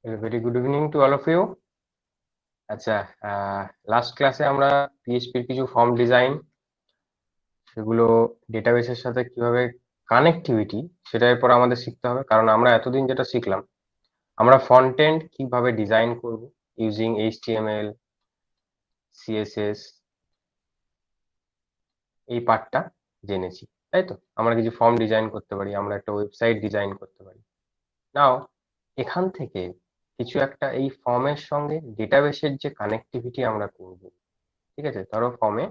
Very good evening to all of you. আচ্ছা, last ক্লাসে আমরা পিএইচপির কিছু ফর্ম ডিজাইন, সেগুলো ডেটাবেসের সাথে কিভাবে কানেক্টিভিটি, সেটার এরপর আমাদের শিখতে হবে। কারণ আমরা এতদিন যেটা শিখলাম, আমরা ফ্রন্ট এন্ড কিভাবে ডিজাইন করব ইউজিং এইচটিএমএল, সিএসএস, এই পার্টটা জেনেছি, তাই তো? আমরা কিছু ফর্ম ডিজাইন করতে পারি, আমরা একটা ওয়েবসাইট ডিজাইন করতে পারি। নাও এখান থেকে কিছু একটা এই ফর্মের সঙ্গে ডেটাবেসের যে কানেক্টিভিটি আমরা করব, ঠিক আছে? ধরো ফর্মে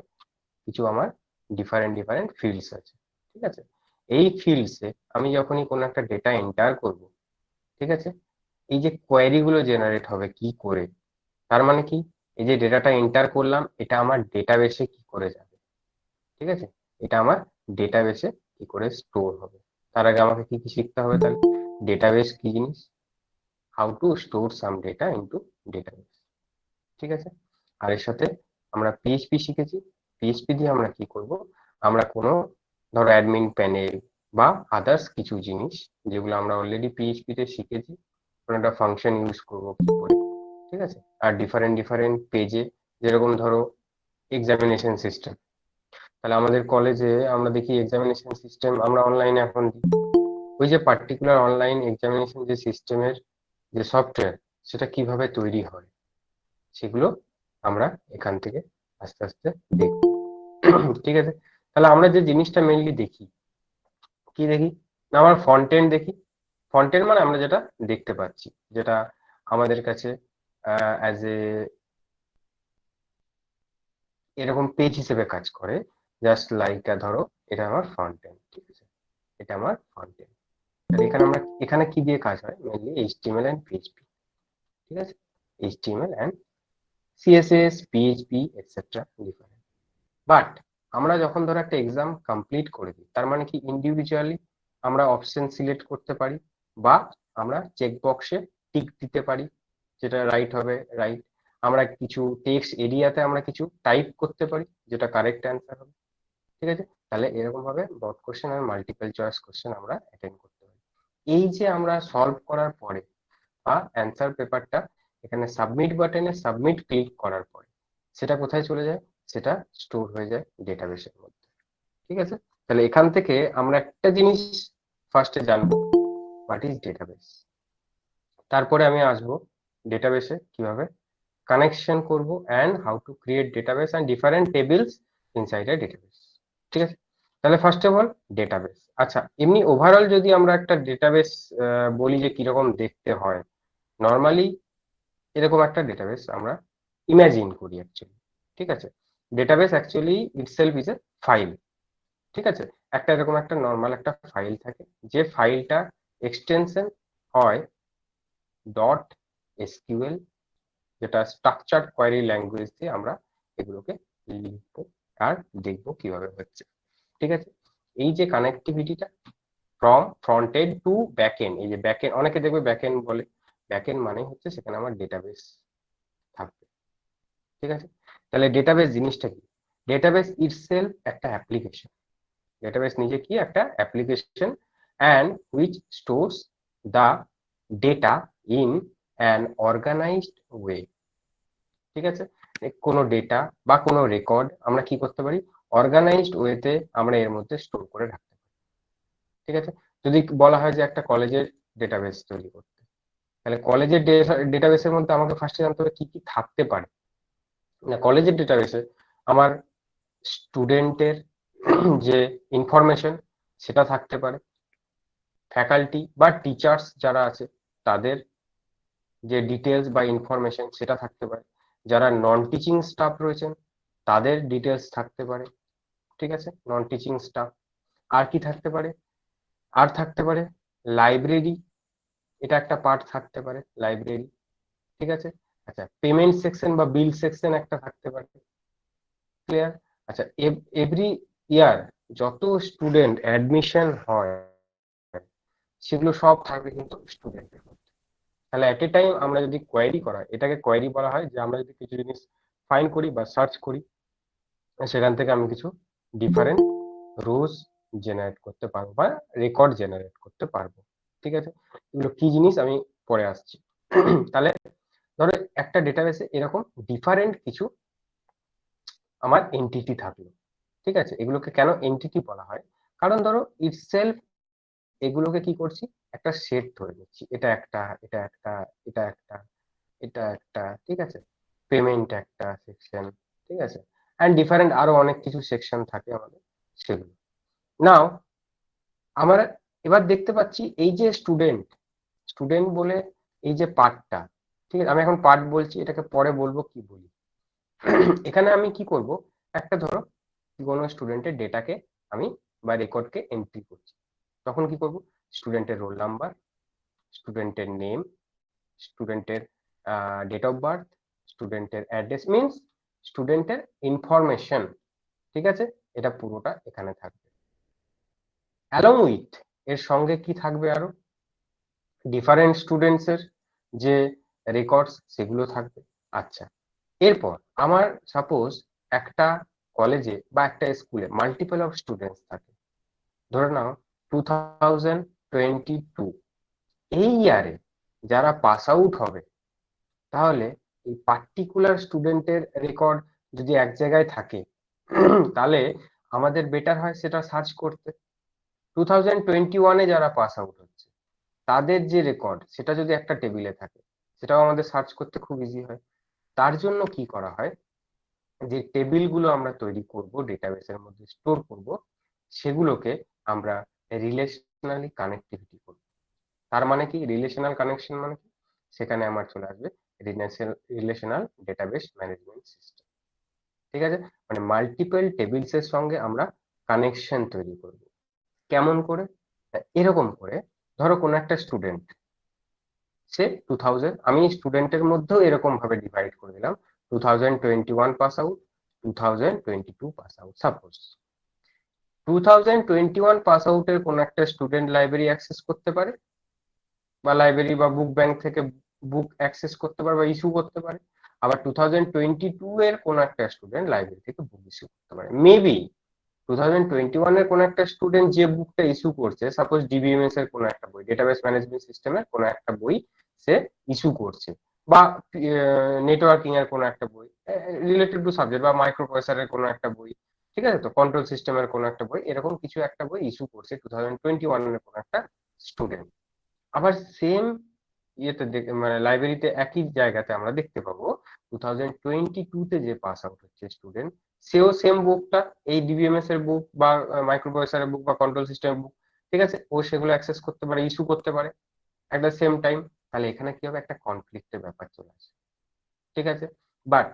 কিছু আমার ডিফারেন্ট ফিল্ডস আছে, ঠিক আছে? এই ফিল্ডসে আমি যখনই কোনো একটা ডেটা এন্টার করব, ঠিক আছে, এই যে কোয়েরি গুলো জেনারেট হবে কি করে, তার মানে কি, এই যে ডেটাটা এন্টার করলাম এটা আমার ডেটাবেসে কি করে যাবে, ঠিক আছে? এটা আমার ডেটাবেসে কি করে স্টোর হবে। তার আগে আমাকে কি কি শিখতে হবে তাহলে? ডেটাবেস কি জিনিস, how to store some data into database, ঠিক আছে? আর এর সাথে আমরা পিএইচপি শিখেছি। পিএইচপি দিয়ে আমরা কি করব, আমরা কোনো ধরো অ্যাডমিন প্যানেল বা আদার্স কিছু জিনিস যেগুলো আমরা অলরেডি পিএইচপি তে শিখেছি, কোনো একটা ফাংশন ইউজ করবো কি করে, ঠিক আছে? আর ডিফারেন্ট পেজে, যেরকম ধরো এক্সামিনেশন সিস্টেম, তাহলে আমাদের কলেজে আমরা দেখি এক্সামিনেশন সিস্টেম আমরা অনলাইনে এখন দিই। ওই যে পার্টিকুলার অনলাইন এক্সামিনেশন যে সিস্টেমের যে সফটওয়্যার, সেটা কিভাবে তৈরি হয়, সেগুলো আমরা এখান থেকে আস্তে আস্তে দেখব। ঠিক আছে? তাহলে আমরা যে জিনিসটা মেইনলি দেখি, কি দেখি না, আমরা ফ্রন্ট এন্ড দেখি। ফ্রন্ট এন্ড মানে আমরা যেটা দেখতে পাচ্ছি, যেটা আমাদের কাছে অ্যাজ এ এরকম পেজ হিসেবে কাজ করে, জাস্ট লাইক ধরো এটা আমার ফ্রন্ট এন্ড, ঠিক আছে? এটা আমার ফ্রন্ট এন্ড। তাহলে এখানে কি দিয়ে কাজ হয়, মেইনলি এইচটিএমএল এন্ড পিএইচপি, ঠিক আছে? HTML and CSS, PHP etcetera different. But আমরা যখন ধরো একটা এক্সাম কমপ্লিট করে দিই, তার মানে কি ইন্ডিভিজুয়ালি আমরা অপশন সিলেক্ট করতে পারি, বা আমরা চেক বক্সে টিক দিতে পারি, যেটা রাইট হবে রাইট। আমরা কিছু টেক্সট এরিয়াতে আমরা কিছু টাইপ করতে পারি, যেটা কারেক্ট অ্যান্সার হবে, ঠিক আছে? তাহলে এরকম ভাবে ব্রড কোশ্চেন আর মাল্টিপল চয়েস কোশ্চেন আমরা অ্যাটেন্ড করতে পারি। এই যে আমরা সলভ করার পরে বা অ্যান্সার পেপারটা এখানে সাবমিট বাটনে সাবমিট ক্লিক করার পরে সেটা কোথায় চলে যায়, সেটা স্টোর হয়ে যায় ডেটাবেসের মধ্যে, ঠিক আছে? তাহলে এখান থেকে আমরা একটা জিনিস ফার্স্টে জানবো, হোয়াট ইজ ডেটাবেস। তারপরে আমি আসবো ডেটাবেসে কিভাবে কানেকশন করব, and how to create database and different tables inside A database, ঠিক আছে? তাহলে ফার্স্ট অফ অল ডেটাবেস। আচ্ছা, এমনি ওভারঅল যদি আমরা একটা ডেটাবেস বলি যে কিরকম দেখতে হয়, নর্মালি এরকম একটা ডেটাবেস আমরা ইমাজিন করি অ্যাকচুয়ালি, ঠিক আছে? Database actually itself is A file, ঠিক আছে? একটা এরকম একটা নর্মাল একটা ফাইল থাকে, যে ফাইলটা এক্সটেনশন হয় ডট এসকিউএল, যেটা স্ট্রাকচার্ড কোয়েরি ল্যাঙ্গুয়েজ দিয়ে আমরা এগুলোকে লিখবো আর দেখবো কিভাবে হচ্ছে, ঠিক আছে? এই যে কানেক্টিভিটিটা from front end to back end, এই যে ব্যাক এন্ড অনেকে দেখবে ব্যাক এন্ড বলে, ব্যাক এন্ড মানে হচ্ছে সেখানে আমার ডেটাবেস থাকবে, ঠিক আছে? তাহলে ডেটাবেস জিনিসটা কি? ডেটাবেস ইটসেলফ একটা অ্যাপ্লিকেশন। ডেটাবেস নিজে কি একটা application, and which stores the data in an organised way, ঠিক আছে? কোনো ডেটা বা কোনো রেকর্ড আমরা কি করতে পারি, অর্গানাইজড ওয়েতে আমরা এর মধ্যে স্টোর করে রাখতে পারি, ঠিক আছে? যদি বলা হয় যে একটা কলেজের ডেটাবেস তৈরি করতে, তাহলে কলেজের ডেটাবেসের মধ্যে আমাকে ফার্স্টে জানতে হবে কি কি থাকতে পারে। না, কলেজের ডেটাবেসে আমার স্টুডেন্টের যে ইনফরমেশন সেটা থাকতে পারে, ফ্যাকাল্টি বা টিচার্স যারা আছে তাদের যে ডিটেলস বা ইনফরমেশন সেটা থাকতে পারে, যারা নন টিচিং স্টাফ রয়েছেন তাদের ডিটেলস থাকতে পারে, ঠিক আছে? Non teaching staff. আর কি থাকতে পারে, আর থাকতে পারে লাইব্রেরি, এটা একটা পার্ট থাকতে পারে লাইব্রেরি, ঠিক আছে? আচ্ছা, পেমেন্ট সেকশন বা বিল সেকশন একটা থাকতে পারে, ক্লিয়ার? আচ্ছা, এভরি ইয়ার যত স্টুডেন্ট অ্যাডমিশন হয় সেগুলো সব থাকবে কিন্তু স্টুডেন্টের মধ্যে। তাহলে এট এ টাইম আমরা যদি কোয়েরি করা, এটাকে কোয়েরি বলা হয়, যে আমরা যদি কিছু জিনিস ফাইন্ড করি বা সার্চ করি, সেখান থেকে আমি কিছু ডিফারেন্ট রোজ জেনারেট করতে পারবো বা রেকর্ড জেনারেট করতে পারবো, ঠিক আছে? এগুলো কি জিনিস আমি পরে আসছি। তাহলে ধরো একটা ডেটাবেসে এরকম ডিফারেন্ট কিছু আমার এন্টিটি থাকলো, ঠিক আছে? এগুলোকে কেন এন্টিটি বলা হয়? কারণ ধরো ইটসেলফ এগুলোকে কি করছি, একটা সেট ধরে নিচ্ছি, এটা একটা, এটা একটা, এটা একটা, এটা একটা, ঠিক আছে? পেমেন্ট একটা সেকশন, ঠিক আছে? অ্যান্ড ডিফারেন্ট আরো অনেক কিছু সেকশন থাকে আমাদের, সেগুলো। নাও আমরা এবার দেখতে পাচ্ছি এই যে স্টুডেন্ট, স্টুডেন্ট বলে এই যে পার্টটা, ঠিক আছে? আমি এখন পার্ট বলছি, এটাকে পরে বলবো কি বলি। এখানে আমি কি করব, একটা ধরো কোনো স্টুডেন্টের ডেটাকে আমি বা রেকর্ডকে এন্ট্রি করছি, তখন কি করব, স্টুডেন্টের রোল নাম্বার, স্টুডেন্টের নেম, স্টুডেন্টের ডেট অফ বার্থ, স্টুডেন্টের অ্যাড্রেস, মিনস স্টুডেন্টের ইনফরমেশন, ঠিক আছে? এটা পুরোটা এখানে থাকবে। অ্যালং উইথ এর সঙ্গে কি থাকবে, আরো ডিফারেন্ট স্টুডেন্টস এর যে রেকর্ডস সেগুলো থাকবে। আচ্ছা, এরপর আমার সাপোজ একটা কলেজে বা একটা স্কুলে মাল্টিপল অফ স্টুডেন্টস থাকে, ধরে নাও 2022 এই ইয়ারে যারা পাস আউট হবে, তাহলে এই পার্টিকুলার স্টুডেন্টের রেকর্ড যদি এক জায়গায় থাকে, তাহলে আমাদের বেটার হয় সেটা সার্চ করতে। 2021-এ যারা পাস আউট হচ্ছে তাদের যে রেকর্ড সেটা যদি একটা টেবিলে থাকে, সেটাও আমাদের সার্চ করতে খুব ইজি হয়। তার জন্য কি করা হয়, যে টেবিলগুলো আমরা তৈরি করব, ডেটাবেসের মধ্যে স্টোর করব, সেগুলোকে আমরা রিলেশনালি কানেক্টিভিটি করব। তার মানে কি, রিলেশনাল কানেকশন মানে কি, সেখানে আমার চলে আসবে রিলেশনাল ডেটাবেস ম্যানেজমেন্ট সিস্টেম, ঠিক আছে? মানে মাল্টিপল টেবিলস এর সঙ্গে আমরা কানেকশন তৈরি করব। কেমন করে? এরকম করে, ধরো কোন একটা স্টুডেন্ট, সে 2000, আমি স্টুডেন্টের মধ্যেও এরকম ভাবে ডিভাইড করে দিলাম, 2021 pass out, 2022 pass out. Suppose 2021 pass আউটের কোন একটা স্টুডেন্ট লাইব্রেরি অ্যাক্সেস করতে পারে, বা লাইব্রেরি বা বুক ব্যাংক থেকে বুক অ্যাক্সেস করতে পারে বা ইস্যু করতে পারে। আবার 2022 এর কোন একটা স্টুডেন্ট লাইব্রেরি থেকে বুক ইস্যু করতে পারে। মেবি 2021 এর কোন একটা স্টুডেন্ট যে বুকটা ইস্যু করছে, সাপোজ ডিবিএমএস এর কোন একটা বই, ডেটাবেস ম্যানেজমেন্ট সিস্টেমের কোন একটা বই সে ইস্যু করছে, বা নেটওয়ার্কিং এর কোন একটা বই রিলেটেড টু সাবজেক্ট, বা মাইক্রো প্রসেসরের কোন একটা বই, ঠিক আছে? তো কন্ট্রোল সিস্টেমের কোন একটা বই, এরকম কিছু একটা বই ইস্যু করছে 2021 এর কোন একটা স্টুডেন্ট। আবার সেম ইয়েতে মানে লাইব্রেরিতে একই জায়গাতে আমরা দেখতে পাবো 2022-তে যে পাস আউট হচ্ছে স্টুডেন্ট, সেও সেম বুকটা, এই ডিবিএমএস এর বুক বা মাইক্রোপ্রসেসরের বুক বা কন্ট্রোল সিস্টেমের বুক, ঠিক আছে? ও সেগুলো অ্যাক্সেস করতে পারে, ইস্যু করতে পারে একটা সেম টাইম। তাহলে এখানে কি হবে, একটা কনফ্লিক্টের ব্যাপার চলে আসে, ঠিক আছে? বাট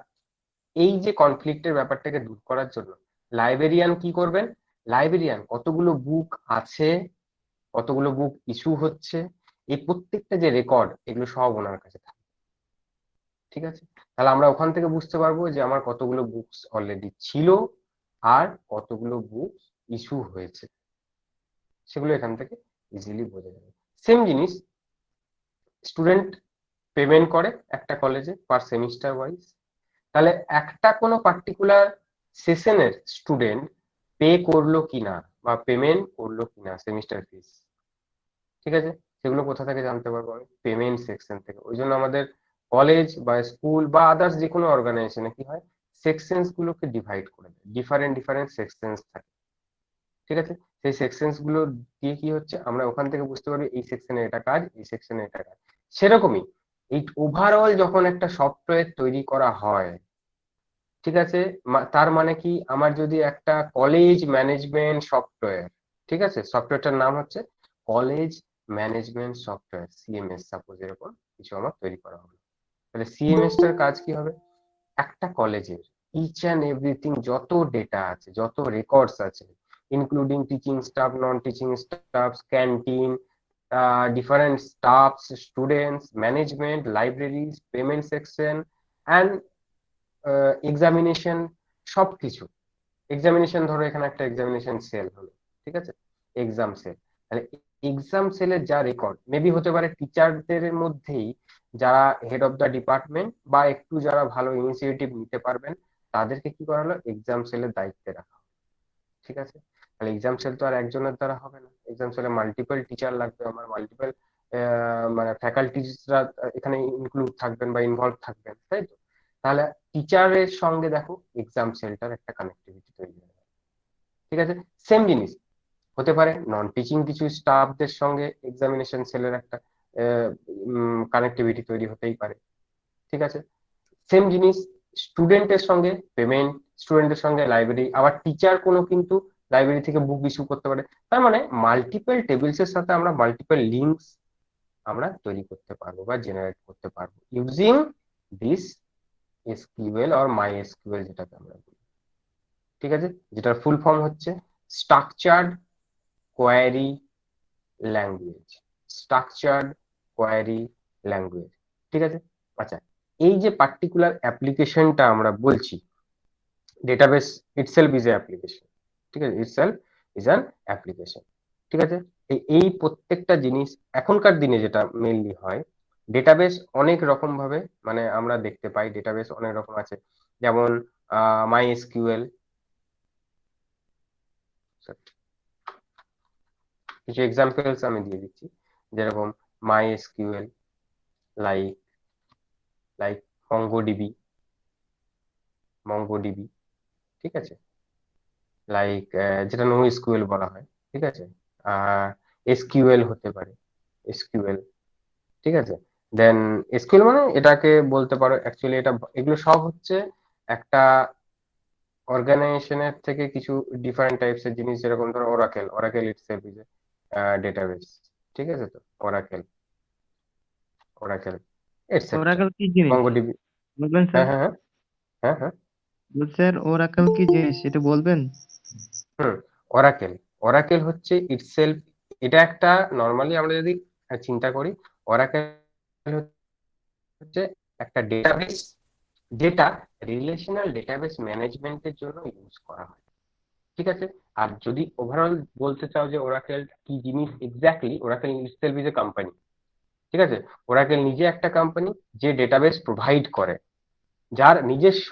এই যে কনফ্লিক্টের ব্যাপারটাকে দূর করার জন্য লাইব্রেরিয়ান কি করবেন, লাইব্রেরিয়ান কতগুলো বুক আছে, কতগুলো বুক ইস্যু হচ্ছে, এই প্রত্যেকটা যে রেকর্ড, এগুলো সব ওনার কাছে থাকে, ঠিক আছে? তাহলে আমরা ওখান থেকে বুঝতে পারবো যে আমার কতগুলো বুকস অলরেডি ছিল আর কতগুলো বুকস ইস্যু হয়েছে, সেগুলো এখান থেকে ইজিলি বোঝা যাবে। সেম জিনিস, স্টুডেন্ট পেমেন্ট করে একটা কলেজে পার সেমিস্টার ওয়াইজ, তাহলে একটা কোনো পার্টিকুলার সেশনের স্টুডেন্ট পে করলো কিনা বা পেমেন্ট করলো কিনা সেমিস্টার ফিস, ঠিক আছে? সেগুলো কোথা থেকে জানতে পারবো, আমি পেমেন্ট সেকশন থেকে। ওই জন্য আমাদের কলেজ বা স্কুল বা আদার্স যে কোনো অর্গানাইজেশনে কি হয়, সেকশনস গুলোকে ডিভাইড করে দেয়, ডিফারেন্ট ডিফারেন্ট সেকশনস থাকে, ঠিক আছে? সেই সেকশনস গুলো দিয়ে কি হচ্ছে, আমরা ওখান থেকে বুঝতে পারবি এই সেকশনে এটা কাজ, এই সেকশনে এটা কাজ। সেরকমই এই ওভারঅল যখন একটা সফটওয়্যার তৈরি করা হয়, ঠিক আছে, তার মানে কি, আমার যদি একটা কলেজ ম্যানেজমেন্ট সফটওয়্যার, ঠিক আছে, সফটওয়্যারটার নাম হচ্ছে college management software, CMS, suppose এরকম কিছু আমার তৈরি করা হলো, তাহলে সিএমএস টার কাজ কি হবে, একটা কলেজের ইচ অ্যান্ড এভরিথিং যত ডেটা আছে, যত রেকর্ডস আছে, including teaching staff, non teaching staff, canteen, different stuffs, students, management, libraries, payment section, and examination, সবকিছু। এক্সামিনেশন ধরো এখানে একটা এক্সামিনেশন সেল হলো, ঠিক আছে, এক্সাম সেল। তাহলে এক্সাম সেলের যা রেকর্ড, মেবি হতে পারে টিচারদের মধ্যেই যারা হেড অফ দ্য ডিপার্টমেন্ট বা একটু যারা ভালো ইনিশিয়েটিভ নিতে পারবেন, তাদেরকে কি করা হলো, এক্সাম সেলের দায়িত্বে রাখা হলো, ঠিক আছে? তাহলে এক্সাম সেল তো আর একজনের দ্বারা হবে না, এক্সাম সেলে মাল্টিপল টিচার লাগবে, আমার মাল্টিপল মানে ফ্যাকাল্টিজরা এখানে ইনক্লুড থাকবেন বা ইনভলভ থাকবেন, তাই তো? তাহলে টিচারের সঙ্গে দেখো এক্সাম সেলটার একটা কানেক্টিভিটি তৈরি হবে, ঠিক আছে? সেম জিনিস হতে পারে নন টিচিং কিছু স্টাফদের সঙ্গে এক্সামিনেশন সেলের একটা কানেক্টিভিটি তৈরি হতেই পারে, ঠিক আছে? সেম জিনিস স্টুডেন্টের সঙ্গে পেমেন্ট, স্টুডেন্টের সঙ্গে লাইব্রেরি, আবার টিচার কোনো কিন্তু লাইব্রেরি থেকে বুক ইস্যু করতে পারে। তার মানে মাল্টিপল টেবিলস এর সাথে আমরা মাল্টিপল লিঙ্কস আমরা তৈরি করতে পারবো বা জেনারেট করতে পারবো using this SQL or MySQL যেটাকে আমরা বলি, ঠিক আছে? যেটার ফুল ফর্ম হচ্ছে structured query language, structured query language, ঠিক আছে? আচ্ছা, এই যে পার্টিকুলার অ্যাপ্লিকেশনটা আমরা বলছি, database itself is a application, ঠিক আছে? ইটসেলফ ইজ অ্যান অ্যাপ্লিকেশন, ঠিক আছে? এই প্রত্যেকটা জিনিস এখনকার দিনে যেটা মেইনলি হয়, ডেটাবেস অনেক রকম ভাবে মানে আমরা দেখতে পাই, ডেটাবেস অনেক রকম আছে, যেমন মাই এসকিউএল, কিছু এক্সাম্পলস আমি দিয়ে দিচ্ছি, যেরকম MySQL, like like MongoDB, MongoDB, ঠিক আছে? লাইক যেটা নো এসকিউএল বলা হয়, ঠিক আছে? এসকিউএল হতে পারে, এসকিউএল, ঠিক আছে? দেন এসকিউএল মানে এটাকে বলতে পারো অ্যাকচুয়ালি এটা, এগুলো সব হচ্ছে একটা অর্গানাইজেশনের থেকে কিছু ডিফারেন্ট টাইপস এর জিনিস, যেরকম ধরো Oracle, Oracle itself is database, ঠিক আছে? তো ওরাকেল, ওরাকেল এটসেট্রা, ওরাকল কি জিনিস মঙ্গোডিবি। বলবেন স্যার? হ্যাঁ হ্যাঁ হ্যাঁ, হ্যাঁ হ্যাঁ। স্যার ওরাকল কি জিনিস এটা বলবেন? হুম, ওরাকেল, ওরাকেল হচ্ছে ইটসেলফ, এটা একটা নর্মালি আমরা যদি চিন্তা করি, ওরাকেল হচ্ছে একটা ডেটাবেস যেটা রিলেশনাল ডেটাবেস ম্যানেজমেন্টের জন্য ইউজ করা হয়, ঠিক আছে? আর যদি ওভারঅল বলতে চাও যে ওরাকেল কি জিনিস exactly, Oracle itself is a company, ঠিক আছে? ওরাকেল নিজে একটা কোম্পানি যে ডেটাবেস প্রোভাইড করে, যার নিজস্ব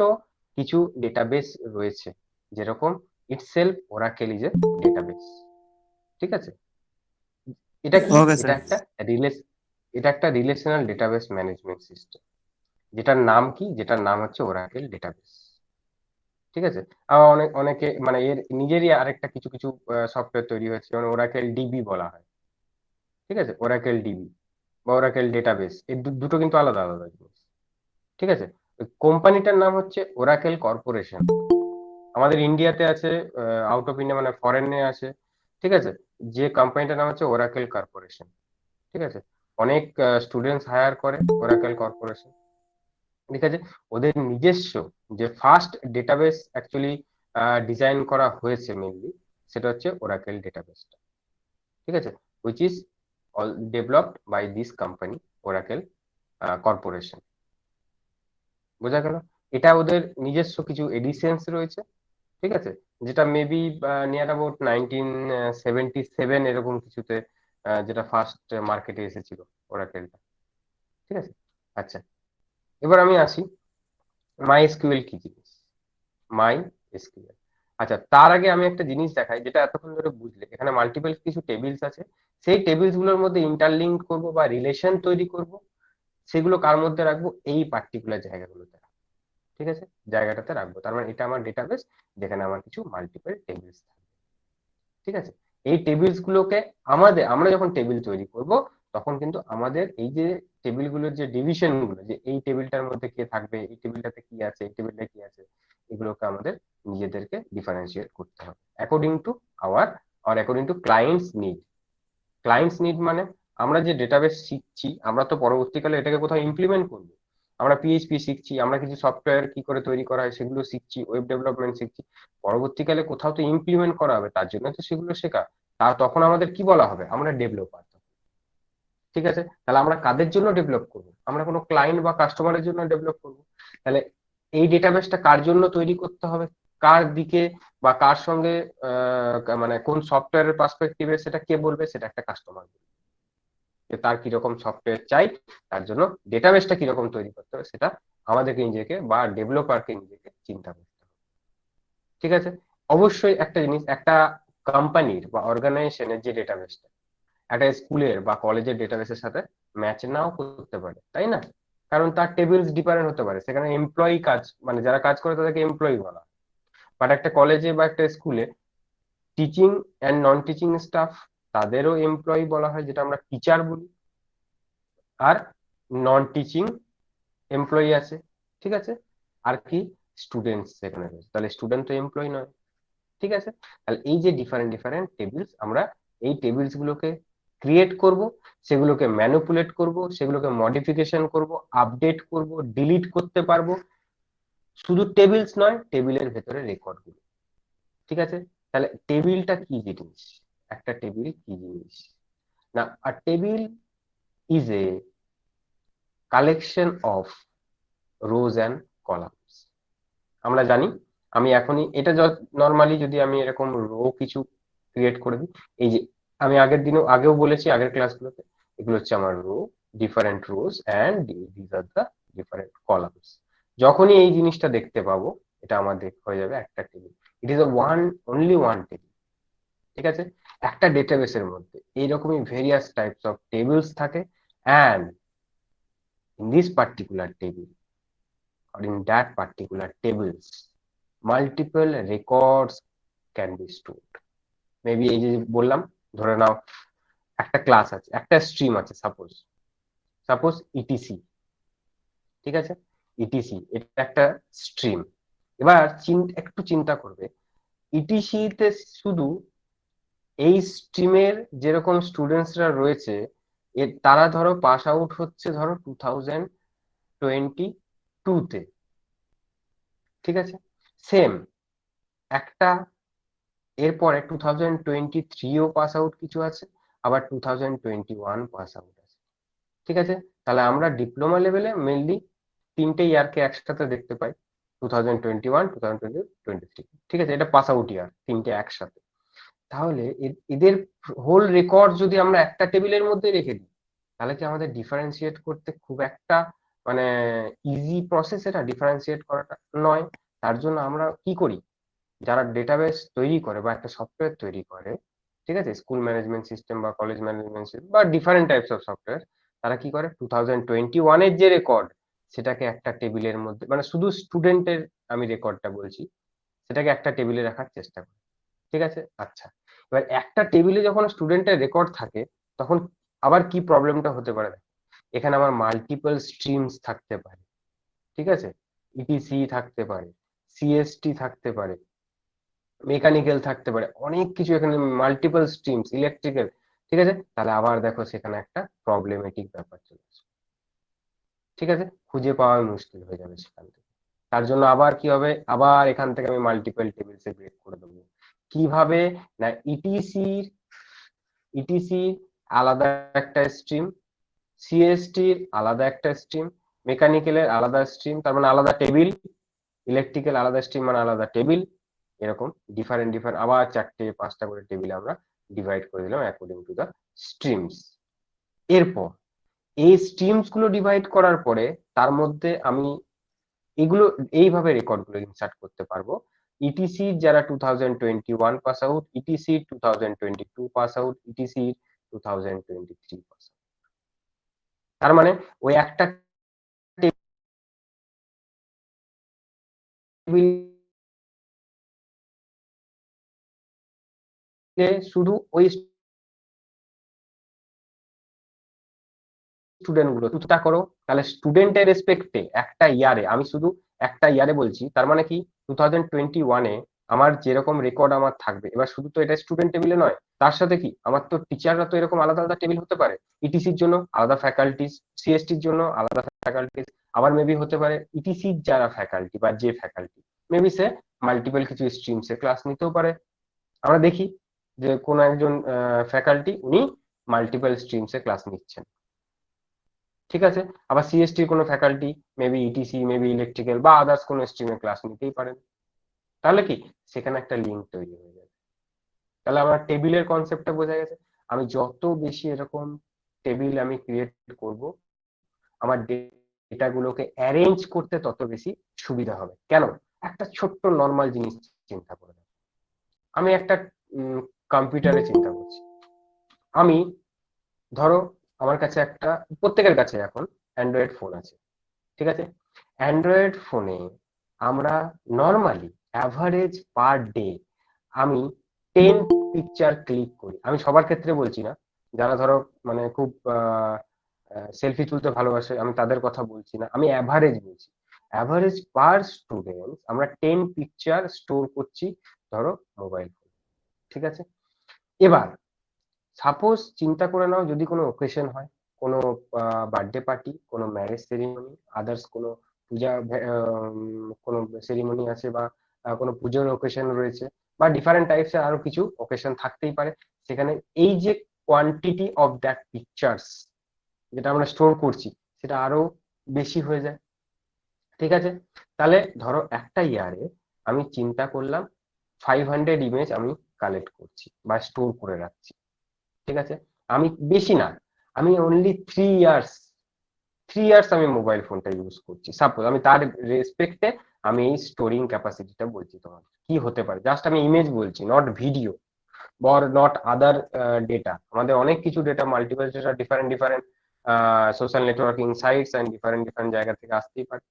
কিছু ডেটাবেস রয়েছে, যেরকম itself Oracle is a database, ঠিক আছে? এটা কি? ওকে এটা স্যার। একটা রিলেস এটা একটা রিলেশনাল ডেটাবেস ম্যানেজমেন্ট সিস্টেম, যেটার নাম কি, যেটার নাম হচ্ছে ওরাকেল ডেটাবেস, ঠিক আছে? আবার অনেকে মানে এর নিজেরই আরেকটা কিছু কিছু সফটওয়্যার তৈরি হয়েছে, যেমন ওরাকেল ডিবি বলা হয়, ঠিক আছে? ওরাকেল ডিবি বা ওরাকেল ডেটাবেস, এই দুটো কিন্তু আলাদা আলাদা জিনিস, ঠিক আছে? কোম্পানিটার নাম হচ্ছে ওরাকেল কর্পোরেশন, আমাদের ইন্ডিয়াতে আছে, আউট অফ ইন্ডিয়া মানে ফরেনে আছে, ঠিক আছে? যে কোম্পানিটার নাম হচ্ছে ওরাকেল কর্পোরেশন, ঠিক আছে? অনেক স্টুডেন্টস হায়ার করে ওরাকেল কর্পোরেশন, ঠিক আছে? ওদের নিজস্ব যে ফার্স্ট ডেটাবেস অ্যাকচুয়ালি ডিজাইন করা হয়েছে মেনলি, সেটা হচ্ছে ওরাকেল ডেটাবেসটা, ঠিক আছে? Which is all developed by this company Oracle corporation, বোঝা গেল? এটা ওদের নিজস্ব কিছু এডিশনস রয়েছে, ঠিক আছে? যেটা মেবি নিয়ার অ্যাবাউট 1977 এরকম কিছুতে যেটা ফার্স্ট মার্কেটে এসেছিল ওরাকেলটা, ঠিক আছে? আচ্ছা, এবার আমি আসি মাই এসকিউএল কি জিনিস, মাই এসকিউএল। আচ্ছা, তার আগে আমি একটা জিনিস দেখাই যেটা এতক্ষণ ধরে বুঝলে, এখানে মাল্টিপল কিছু টেবিলস আছে, সেই টেবিলস গুলোর মধ্যে ইন্টারলিঙ্ক করব বা রিলেশন তৈরি করব, সেগুলো কার মধ্যে রাখবো? এই পার্টিকুলার জায়গাগুলোতে রাখবো, ঠিক আছে? জায়গাটাতে রাখবো, তার মানে এটা আমার ডেটাবেস যেখানে আমার কিছু মাল্টিপল টেবিলস থাকবে, ঠিক আছে? এই টেবিলস গুলোকে আমরা যখন টেবিল তৈরি করব, তখন কিন্তু আমাদের এই যে টেবিলগুলোর যে ডিভিশন গুলো, যে এই টেবিলটার মধ্যে কে থাকবে, এই টেবিলটাতে কি আছে, এই টেবিলটা কি আছে, এগুলোকে আমাদের নিজেদেরকে ডিফারেন্সিয়েট করতে হবে অ্যাকর্ডিং টু আওয়ার আর according to clients need. Clients need মানে আমরা যে ডেটাবেস শিখছি, আমরা তো পরবর্তীকালে এটাকে কোথাও ইমপ্লিমেন্ট করবো, আমরা পিএইচপি শিখছি, আমরা কিছু সফটওয়্যার কি করে তৈরি করা হয় সেগুলো শিখছি, ওয়েব ডেভেলপমেন্ট শিখছি, পরবর্তীকালে কোথাও তো ইমপ্লিমেন্ট করা হবে, তার জন্য তো সেগুলো শেখা। তখন আমাদের কি বলা হবে? আমরা ডেভেলপার, ঠিক আছে? তাহলে আমরা কাদের জন্য ডেভেলপ করব? আমরা কোনো ক্লায়েন্ট বা কাস্টমারের জন্য ডেভেলপ করব। তাহলে এই ডেটাবেসটা কার জন্য তৈরি করতে হবে, কার দিকে বা কার সঙ্গে মানে কোন সফটওয়্যারের পার্সপেক্টিভে সেটা কে বলবে? সেটা একটা কাস্টমার, যে তার কিরকম সফটওয়্যার চাই, তার জন্য ডেটাবেসটা কিরকম তৈরি করতে হবে, সেটা আমাদেরকে নিজেকে বা ডেভেলপারকে নিজেকে চিন্তা করতে হবে, ঠিক আছে? অবশ্যই একটা জিনিস, একটা কোম্পানির বা অর্গানাইজেশনের যে ডেটাবেসটা, একটা স্কুলের বা কলেজের ডেটাবেসের সাথে ম্যাচ নাও করতে পারে, তাই না? কারণ তার টেবিলস ডিফারেন্ট হতে পারে, সেখানে এমপ্লয়ি কাজ মানে যারা কাজ করে তাদেরকে এমপ্লয়ি বলা হয়। বাট একটা কলেজে বা একটা স্কুলে teaching and non teaching staff তাদেরও এমপ্লয়ি বলা হয়, যেটা আমরা টিচার বলি। আর নন টিচিং এমপ্লয়ি আছে, ঠিক আছে। আর কি, স্টুডেন্টস সেখানে রয়েছে, তাহলে স্টুডেন্ট তো এমপ্লয়ি নয়, ঠিক আছে। তাহলে এই যে ডিফারেন্ট ডিফারেন্ট টেবিলস, আমরা এই টেবিলস গুলোকে ক্রিয়েট করব, সেগুলোকে ম্যানিপুলেট করব, সেগুলোকে মডিফিকেশন করব, আপডেট করব, ডিলিট করতে পারবো। শুধু টেবিলস নয়, টেবিলের ভেতরে রেকর্ড গুলো, ঠিক আছে। তাহলে টেবিলটা কি জিনিস, একটা টেবিল কি জিনিস? না, a table is a collection of rows and columns। আমরা জানি, আমি এখনই এটা নর্মালি যদি আমি এরকম রো কিছু ক্রিয়েট করে দিই, এই যে আমি আগেও বলেছি আগের ক্লাসগুলোতে, এগুলো হচ্ছে আমার row, different rows and this are the different columns. যখনই এই জিনিসটা দেখতে পাবো, এটা আমাদের হয়ে যাবে একটা table. It is only one table, ঠিক আছে। একটা ডেটাবেসের মধ্যে এইরকমই ভেরিয়াস টাইপস অফ টেবিলস থাকে, and in this particular table or in that particular tables multiple records can be stored। Maybe এই যে বললাম, ধরে নাও একটা ক্লাস আছে, একটা স্ট্রিম আছে, সাপোজ সাপোজ ইটিসি, ঠিক আছে। ইটিসি এটা একটা স্ট্রিম। এবার একটু চিন্তা করবে, ইটিসি তে শুধু এই স্ট্রিমের যেরকম স্টুডেন্টসরা রয়েছে, তারা ধরো পাস আউট হচ্ছে ধরো 2022 তে, ঠিক আছে। সেম একটা এরপরে 2023ও পাস আউট কিছু আছে, আবার 2021 পাস আউট আছে, ঠিক আছে। তাহলে আমরা ডিপ্লোমা লেভেলে মেনলি তিনটে ইয়ারকে একসাথে দেখতে পাই, 2021, 2022, 2023, ঠিক আছে। এটা পাস আউট ইয়ার তিনটে একসাথে। তাহলে এদের হোল রেকর্ড যদি আমরা একটা টেবিলের মধ্যে রেখে দিই, তাহলে কি আমাদের ডিফারেন্সিয়েট করতে খুব একটা মানে ইজি প্রসেস এটা ডিফারেন্সিয়েট করাটা? নয়। তার জন্য আমরা কি করি, যারা ডেটাবেস তৈরি করে বা একটা সফটওয়্যার তৈরি করে, ঠিক আছে, স্কুল ম্যানেজমেন্ট সিস্টেম বা কলেজ ম্যানেজমেন্ট সিস্টেম বা ডিফারেন্ট টাইপস অফ সফটওয়্যার, তারা কি করে 2021-এর যে রেকর্ড, সেটাকে একটা টেবিলের মধ্যে, মানে শুধু স্টুডেন্টের আমি রেকর্ডটা বলছি, সেটাকে একটা টেবিলে রাখার চেষ্টা করে, ঠিক আছে। আচ্ছা, এবার একটা টেবিলে যখন স্টুডেন্টের রেকর্ড থাকে, তখন আবার কি প্রবলেমটা হতে পারে? এখানে আমার মাল্টিপল স্ট্রিমস থাকতে পারে, ঠিক আছে। ইটিসি থাকতে পারে, সিএসটি থাকতে পারে, মেকানিক্যাল থাকতে পারে, অনেক কিছু এখানে, মাল্টিপল স্ট্রিমস, ইলেকট্রিক্যাল, ঠিক আছে। তাহলে আবার দেখো সেখানে একটা প্রবলেমেটিক ব্যাপার চলে আসে, ঠিক আছে, খুঁজে পাওয়া মুশকিল হয়ে যাবে সেখান থেকে। তার জন্য আবার কি হবে, আবার এখান থেকে আমি মাল্টিপল টেবিলসে ব্রেক করে দেবো। কিভাবে না, ইটিসি আলাদা একটা স্ট্রিম, সিএসটির আলাদা একটা স্ট্রিম, মেকানিক্যালের আলাদা স্ট্রিম, তার মানে আলাদা টেবিল, ইলেকট্রিক্যাল আলাদা স্ট্রিম মানে আলাদা টেবিল, এরকম ডিফারেন্ট ডিফারেন্ট আবার চারটে পাঁচটা করে টেবিলে আমরা ডিভাইড করে দিলাম অ্যাকর্ডিং টু দা স্ট্রিমস। এরপর এই স্ট্রিমস গুলো ডিভাইড করার পরে তার মধ্যে আমি এগুলো এইভাবে রেকর্ড গুলো ইনসার্ট করতে পারবো। ইটিসি যারা 2021 pass out, etc 2022 pass out, etc 2023 pass out. তার মানে ওই একটা টেবিলে শুধু ওই স্টুডেন্ট গুলো চিন্তা করো, তাহলে স্টুডেন্টের রেসপেক্টে একটা ইয়ারে, আমি শুধু একটা ইয়ারে বলছি, তার মানে কি 2021-এ আমার যেরকম রেকর্ড আমার থাকবে, এবার শুধু তো এটা স্টুডেন্ট টেবিলে নয়, তার সাথে কি আমার তো টিচাররা তো এরকম আলাদা আলাদা টেবিল হতে পারে, ইটিসির জন্য আলাদা ফ্যাকাল্টিস, সিএসটির জন্য আলাদা ফ্যাকাল্টিস, আবার মেবি হতে পারে ইটিসির যারা ফ্যাকাল্টি বা যে ফ্যাকাল্টি, মেবি সে মাল্টিপল কিছু স্ট্রিমসে ক্লাস নিতেও পারে। আমরা দেখি যে কোন একজন ফ্যাকাল্টি উনি মাল্টিপল স্ট্রিমসে ক্লাস নিচ্ছেন, ঠিক আছে। আবার সিএসটির কোনো faculty maybe etc, maybe electrical বা আদার্স কোনো স্ট্রিমে ক্লাস নিতেই পারেন। তাহলে কি সেখানে একটা লিঙ্ক তৈরি হয়ে যাবে। তাহলে আমার টেবিলের কনসেপ্টটা বোঝা গেছে। আমি যত বেশি এরকম টেবিল আমি ক্রিয়েট করব, আমার ডেটাগুলোকে অ্যারেঞ্জ করতে তত বেশি সুবিধা হবে। কেন? একটা ছোট্ট নর্মাল জিনিস চিন্তা করে, আমি একটা কম্পিউটারে চিন্তা করছি, আমি ধরো আমার কাছে একটা, প্রত্যেকের কাছে এখন অ্যান্ড্রয়েড ফোন আছে, ঠিক আছে? অ্যান্ড্রয়েড ফোনে আমরা নর্মালি অ্যাভারেজ পার ডে আমি 10 পিকচার ক্লিক করি। আমি সবার ক্ষেত্রে বলছি না, যারা ধরো মানে খুব সেলফি তুলতে ভালোবাসে আমি তাদের কথা বলছি না, আমি অ্যাভারেজ বলছি। অ্যাভারেজ পার স্টুডেন্ট আমরা 10 পিকচার স্টোর করছি ধরো মোবাইল ফোন, ঠিক আছে? এবার সাপোজ চিন্তা করে নাও, যদি কোনো ওকেশন হয়, কোনো বার্থডে পার্টি, কোনো ম্যারেজ সেরিমনি, আদার্স কোনো পূজা, কোনো সেরিমনি আছে, বা কোনো পুজোর ওকেশন রয়েছে, বা ডিফারেন্ট টাইপস এর আরো কিছু ওকেশন থাকতেই পারে, সেখানে এই যে কোয়ান্টিটি অফ দ্যাট পিকচার্স যেটা আমরা স্টোর করছি সেটা আরো বেশি হয়ে যায়, ঠিক আছে? তাহলে ধরো একটা ইয়ারে আমি চিন্তা করলাম 500 ইমেজ আমি কালেক্ট করছি বা স্টোর করে রাখছি, ঠিক আছে? আমি বেশি না, আমি অনলি 3 ইয়ার্স, 3 ইয়ার্স আমি মোবাইল ফোনটা ইউজ করছি, সাপোজ আমি তার রেসপেক্টে আমি এই স্টোরিং ক্যাপাসিটিটা বলছি তোমার কি হতে পারে, জাস্ট আমি ইমেজ বলছি, not video or not other data। আমাদের অনেক কিছু data, multiple data, different different social networking sites and different different জায়গা থেকে আসতেই পারে,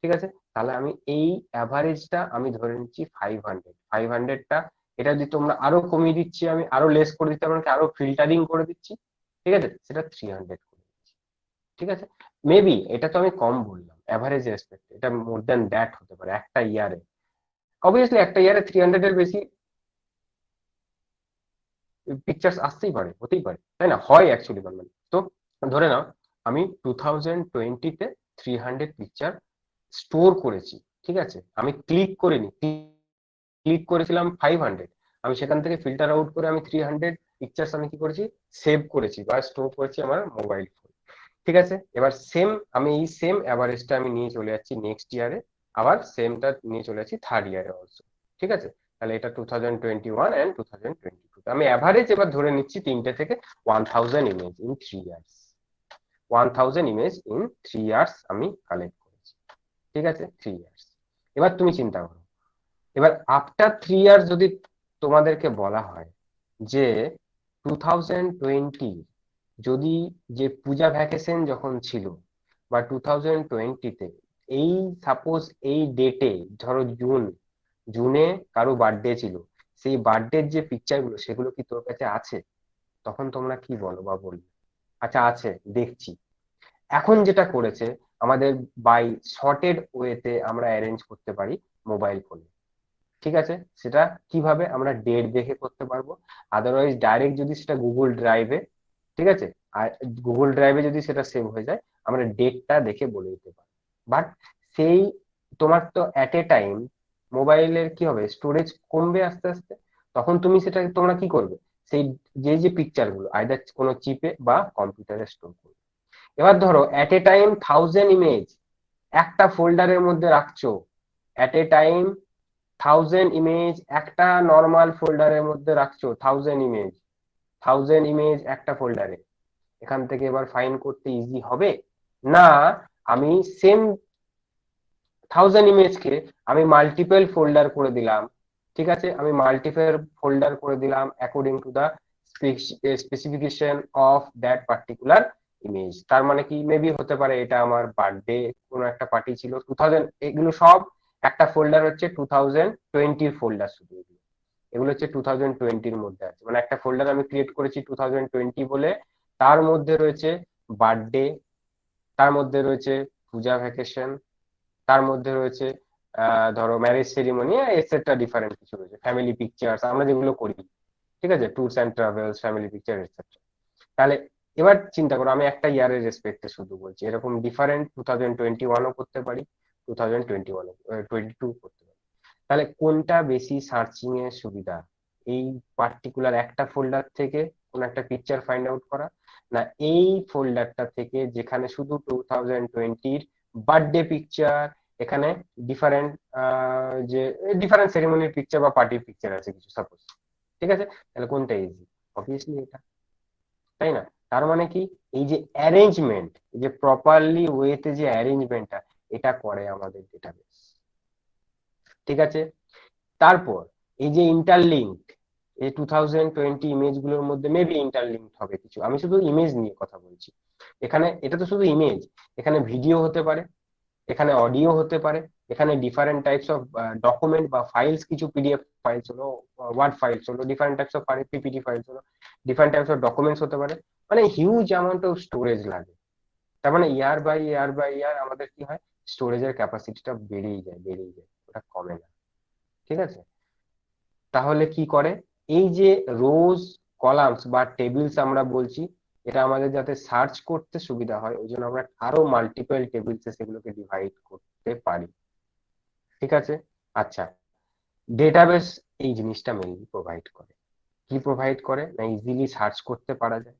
ঠিক আছে? তাহলে আমি এই অ্যাভারেজটা আমি ধরে নিচ্ছি 500, 500টা, এটা যদি তোমরা আরো কমিয়ে দিচ্ছি, আমি আরো লেস করে দিচ্ছি, আমাকে আরো ফিল্টারিং করে দিচ্ছি, ঠিক আছে, সেটা 300 করে দিচ্ছি, ঠিক আছে? মেবি এটা তো আমি কম বললাম অ্যাভারেজ রেসপেক্ট, এটা মোর দ্যান দ্যাট হতে পারে একটা ইয়ারে। অবভিয়াসলি একটা ইয়ারে 300-এর বেশি পিকচার্স আসতেই পারে, হতেই পারে, তাই না? হয় অ্যাকচুয়ালি নর্মালি। তো ধরে নাও আমি 2020-তে 300 পিকচার স্টোর করেছি, ঠিক আছে? আমি ক্লিক করিনি, ক্লিক করেছিলাম 500, আমি সেখান থেকে ফিল্টার আউট করে আমি 300 পিকচার্স আমি কি করেছি, সেভ করেছি বা স্টোর করেছি আমার মোবাইল ফোন, ঠিক আছে? এবার সেম, আমি এই সেম অ্যাভারেজটা আমি নিয়ে চলে যাচ্ছি নেক্সট ইয়ারে, আবার সেমটা নিয়ে চলে যাচ্ছি থার্ড ইয়ারে অলসো, ঠিক আছে? তাহলে এটা 2021 অ্যান্ড 2022, আমি অ্যাভারেজ এবার ধরে নিচ্ছি তিনটে থেকে 1000 image in 3 years, 1000 image in 3 years আমি কালেক্ট করেছি, ঠিক আছে? 3 ইয়ার্স। এবার তুমি চিন্তা করো, এবার আফটার 3 ইয়ার্স যদি তোমাদেরকে বলা হয় যে 2020 যদি, যে পূজা ভ্যাকেশন যখন ছিল, বা 2020-তে এই সাপোজ এই ডেটে, ধরো জুনে কারো বার্থডে ছিল, সেই বার্থডের যে পিকচার গুলো সেগুলো কি তোর কাছে আছে? তখন তোমরা কি বলো বা বলবে? আচ্ছা আছে, দেখছি। এখন যেটা করেছে আমাদের, বাই শর্টেড ওয়েতে আমরা অ্যারেঞ্জ করতে পারি মোবাইল ফোনে, ঠিক আছে? সেটা কিভাবে আমরা ডেট দেখে করতে পারবো, আদারওয়াইজ ডাইরেক্ট যদি সেটা গুগল ড্রাইভে, ঠিক আছে, আর গুগল ড্রাইভে যদি সেটা সেভ হয়ে যায় আমরা ডেটটা দেখে বলে দিতে পারি। বাট সেই, তোমার তো অ্যাট এ টাইম মোবাইলের কি হবে, স্টোরেজ কমবে আস্তে আস্তে, তখন তুমি সেটা তোমরা কি করবে, সেই যে যে পিকচার গুলো আইদার কোনো চিপে বা কম্পিউটারে স্টোর করবে। এবার ধরো অ্যাট এ টাইম 1000 ইমেজ একটা ফোল্ডারের মধ্যে রাখছো, অ্যাট এ টাইম 1000 ইমেজ একটা নর্মাল ফোল্ডারের মধ্যে রাখছো, 1000 ইমেজ, 1000 ইমেজ একটা ফোল্ডারে, এখান থেকে এবার ফাইন্ড করতে ইজি হবে না? আমি সেম 1000 ইমেজকে আমি মাল্টিপল ফোল্ডার করে দিলাম, ঠিক আছে? আমি মাল্টিপল ফোল্ডার করে দিলাম according to the specification of that particular image. তার মানে কি, মেবি হতে পারে এটা আমার বার্থডে কোনো একটা পার্টি ছিল 2000, এগুলো সব একটা ফোল্ডার হচ্ছে 2020-র ফোল্ডার, শুধু এগুলো, এগুলো হচ্ছে 2020-র মধ্যে আছে, মানে একটা ফোল্ডার আমি ক্রিয়েট করেছি 2020 বলে, তার মধ্যে রয়েছে বার্থডে, তার মধ্যে রয়েছে পূজা ভ্যাকেশন, তার মধ্যে রয়েছে ধরো ম্যারেজ সেরিমনি এটসেট্রা, ডিফারেন্ট কিছু রয়েছে, ফ্যামিলি পিকচার্স আমরা যেগুলো করি, ঠিক আছে, tours and travels, family picture etcetera. তাহলে এবার চিন্তা করো, আমি একটা ইয়ারের রেসপেক্টে শুধু বলছি, এরকম ডিফারেন্ট 2021-ও করতে পারি, 2022 করতে পারি। তাহলে কোনটা বেশি সার্চিং এর সুবিধা, এই পার্টিকুলার একটা ফোল্ডার থেকে কোন একটা পিকচার ফাইন্ড আউট করা, না এই ফোল্ডারটা থেকে যেখানে শুধু 2020-র বার্থডে পিকচার, এখানে ডিফারেন্ট যে ডিফারেন্ট সেরিমনির পিকচার বা পার্টির পিকচার আছে কিছু সাপোজ, ঠিক আছে? তাহলে কোনটা ইজি? অবভিয়াসলি এটা, তাই না? তার মানে কি, এই যে অ্যারেঞ্জমেন্ট, এই যে প্রপারলি ওয়েতে যে অ্যারেঞ্জমেন্টটা, এটা করে আমাদের ডেটাবেস, ঠিক আছে? তারপর এই যে ইন্টারলিঙ্ক, এই 2020 ইমেজ গুলোর মধ্যে মেবি ইন্টারলিঙ্কড হবে কিছু, আমি শুধু ইমেজ নিয়ে কথা বলছি। এখানে এটা তো শুধু ইমেজ, এখানে ভিডিও হতে পারে, এখানে অডিও হতে পারে, এখানে ডিফারেন্ট টাইপস অফ ডকুমেন্ট বা ফাইলস, কিছু পিডিএফ ফাইলস হলো, ওয়ার্ড ফাইলস হলো, different types of PPT files হলো, ডিফারেন্ট টাইপস অফ ডকুমেন্টস হতে পারে। মানে হিউজ অ্যামাউন্ট অফ স্টোরেজ লাগে। তার মানে ইয়ার বাই ইয়ার আমাদের কি হয়, স্টোরেজের ক্যাপাসিটিটা বেড়েই যায়, ওটা কমে না। ঠিক আছে, তাহলে কি করে, এই যে রোজ, কলামস বা টেবিলস আমরা বলছি, এটা আমাদের যাতে সার্চ করতে সুবিধা হয় ওই জন্য আমরা আরো মাল্টিপল টেবিলসে সেগুলোকে ডিভাইড করতে পারি। ঠিক আছে, আচ্ছা, ডেটাবেস এই জিনিসটা মেনলি প্রোভাইড করে। কি প্রোভাইড করে না, ইজিলি সার্চ করতে পারা যায়।